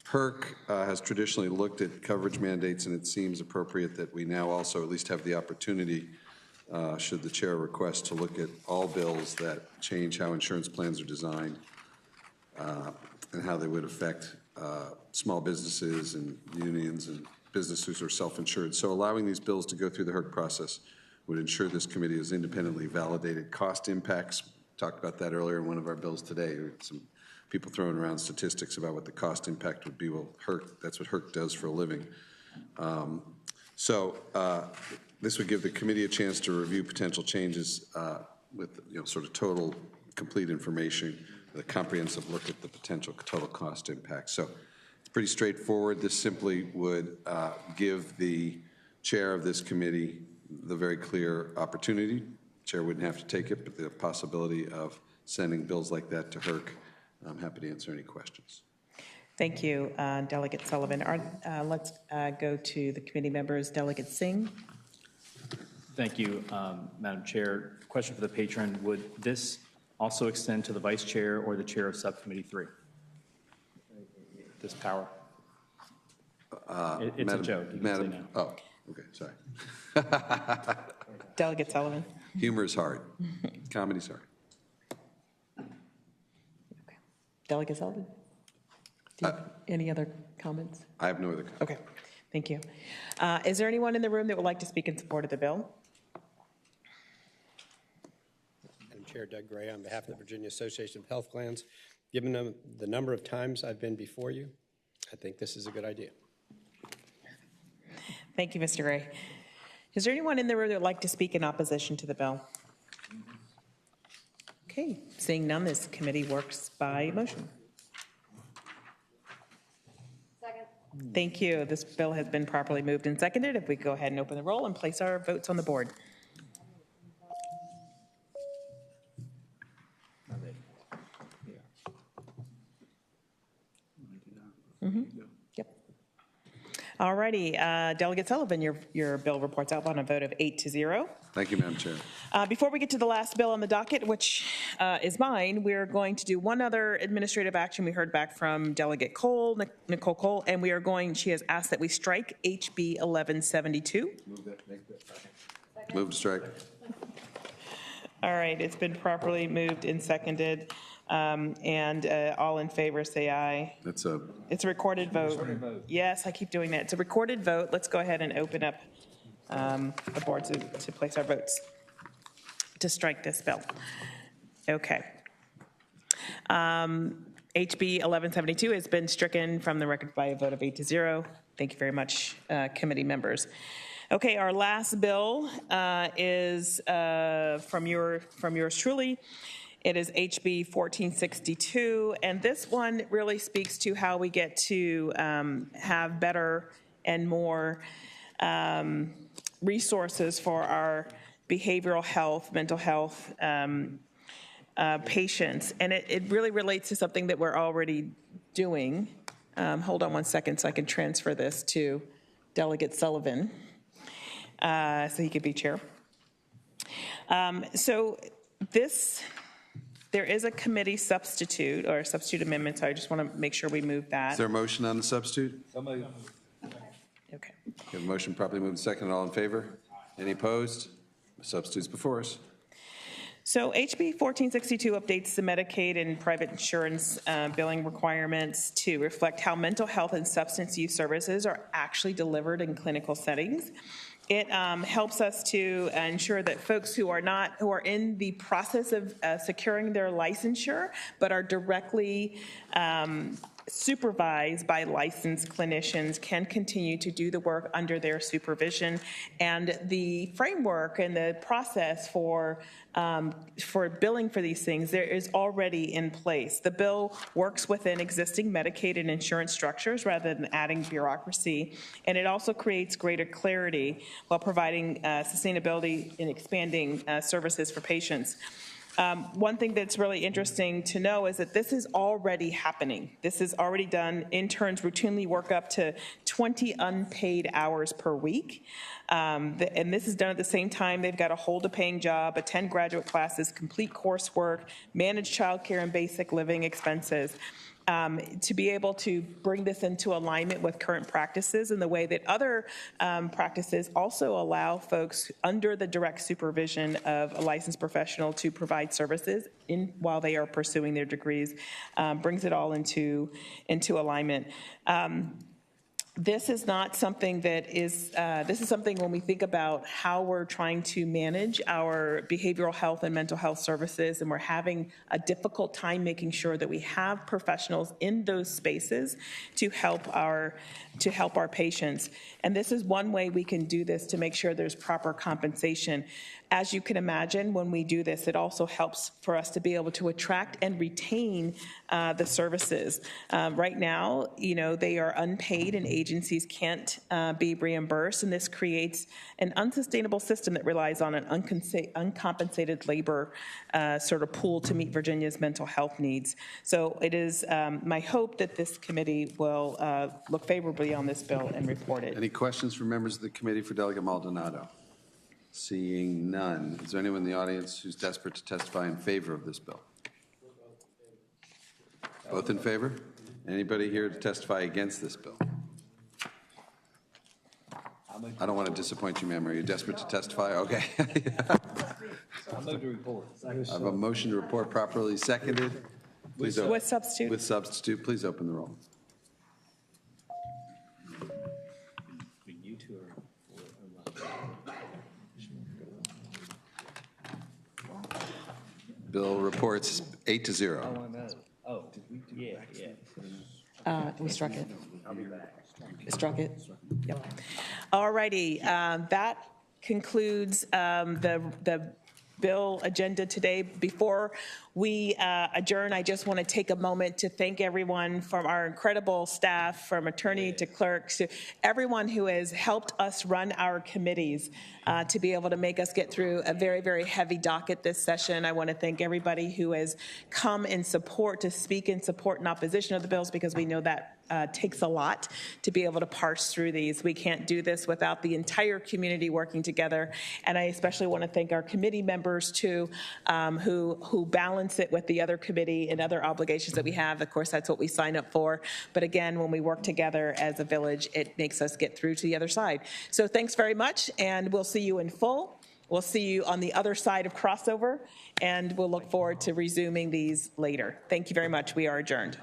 HERC has traditionally looked at coverage mandates, and it seems appropriate that we now also at least have the opportunity, should the chair request, to look at all bills that change how insurance plans are designed and how they would affect small businesses and unions and businesses who are self-insured. So allowing these bills to go through the HERC process would ensure this committee has independently validated cost impacts. Talked about that earlier in one of our bills today. Some people throwing around statistics about what the cost impact would be. Well, HERC, that's what HERC does for a living. This would give the committee a chance to review potential changes with sort of total, complete information, with a comprehensive look at the potential total cost impact. So it's pretty straightforward. This simply would give the chair of this committee the very clear opportunity. Chair wouldn't have to take it, but the possibility of sending bills like that to HERC. I'm happy to answer any questions. Thank you, Delegate Sullivan. Let's go to the committee members. Delegate Singh. Thank you, Madam Chair. Question for the patron. Would this also extend to the vice chair or the chair of Subcommittee 3? This power? It's a joke. You can say no. Oh, okay, sorry. Delegate Sullivan. Humor is hard. Comedy's hard. Okay. Delegate Sullivan. Do you have any other comments? I have no other comments. Okay, thank you. Is there anyone in the room that would like to speak in support of the bill? Madam Chair, Doug Gray on behalf of the Virginia Association of Health Plans. Given the number of times I've been before you, I think this is a good idea. Thank you, Mr. Gray. Is there anyone in the room that would like to speak in opposition to the bill? Okay, seeing none, this committee works by motion. Second. Thank you. This bill has been properly moved and seconded. If we go ahead and open the roll and place our votes on the board. Yep. All righty, Delegate Sullivan, your bill reports out on a vote of 8-0. Thank you, Madam Chair. Before we get to the last bill on the docket, which is mine, we're going to do one other administrative action. We heard back from Delegate Cole, Nicole Cole, and she has asked that we strike HB 1172. Move to strike. All right, it's been properly moved and seconded. And all in favor say aye. It's a recorded vote. Yes, I keep doing that. It's a recorded vote. Let's go ahead and open up the board to place our votes to strike this bill. Okay. HB 1172 has been stricken from the record by a vote of 8-0. Thank you very much, committee members. Okay, our last bill is from yours truly. It is HB 1462, and this one really speaks to how we get to have better and more resources for our behavioral health, mental health patients. And it really relates to something that we're already doing. Hold on one second so I can transfer this to Delegate Sullivan so he could be chair. There is a committee substitute or a substitute amendment, so I just want to make sure we move that. Is there a motion on the substitute? Okay. We have a motion properly moved and seconded. All in favor? Any opposed? The substitute's before us. So HB 1462 updates the Medicaid and private insurance billing requirements to reflect how mental health and substance use services are actually delivered in clinical settings. It helps us to ensure that folks who are in the process of securing their licensure, but are directly supervised by licensed clinicians can continue to do the work under their supervision. And the framework and the process for billing for these things, there is already in place. The bill works within existing Medicaid and insurance structures rather than adding bureaucracy. And it also creates greater clarity while providing sustainability and expanding services for patients. One thing that's really interesting to know is that this is already happening. This is already done. Interns routinely work up to 20 unpaid hours per week. And this is done at the same time they've got to hold a paying job, attend graduate classes, complete coursework, manage childcare and basic living expenses. To be able to bring this into alignment with current practices in the way that other practices also allow folks under the direct supervision of a licensed professional to provide services while they are pursuing their degrees, brings it all into alignment. This is not something that is, this is something when we think about how we're trying to manage our behavioral health and mental health services, and we're having a difficult time making sure that we have professionals in those spaces to help our patients. And this is one way we can do this to make sure there's proper compensation. As you can imagine, when we do this, it also helps for us to be able to attract and retain the services. Right now, they are unpaid and agencies can't be reimbursed, and this creates an unsustainable system that relies on an uncompensated labor sort of pool to meet Virginia's mental health needs. So it is my hope that this committee will look favorably on this bill and report it. Any questions from members of the committee for Delegate Maldonado? Seeing none. Is there anyone in the audience who's desperate to testify in favor of this bill? Both in favor? Anybody here to testify against this bill? I don't want to disappoint you, ma'am. Are you desperate to testify? Okay. I move to report. I have a motion to report properly seconded. Please open. With substitute? With substitute. Please open the roll. You two are. Bill reports 8-0. Oh, yeah. We struck it. Struck it. Yep. All righty. That concludes the bill agenda today. Before we adjourn, I just want to take a moment to thank everyone from our incredible staff, from attorney to clerks, to everyone who has helped us run our committees to be able to make us get through a very, very heavy docket this session. I want to thank everybody who has come in support, to speak in support and opposition of the bills, because we know that takes a lot to be able to parse through these. We can't do this without the entire community working together. And I especially want to thank our committee members too, who balance it with the other committee and other obligations that we have. Of course, that's what we sign up for. But again, when we work together as a village, it makes us get through to the other side. So thanks very much, and we'll see you in full. We'll see you on the other side of crossover, and we'll look forward to resuming these later. Thank you very much. We are adjourned.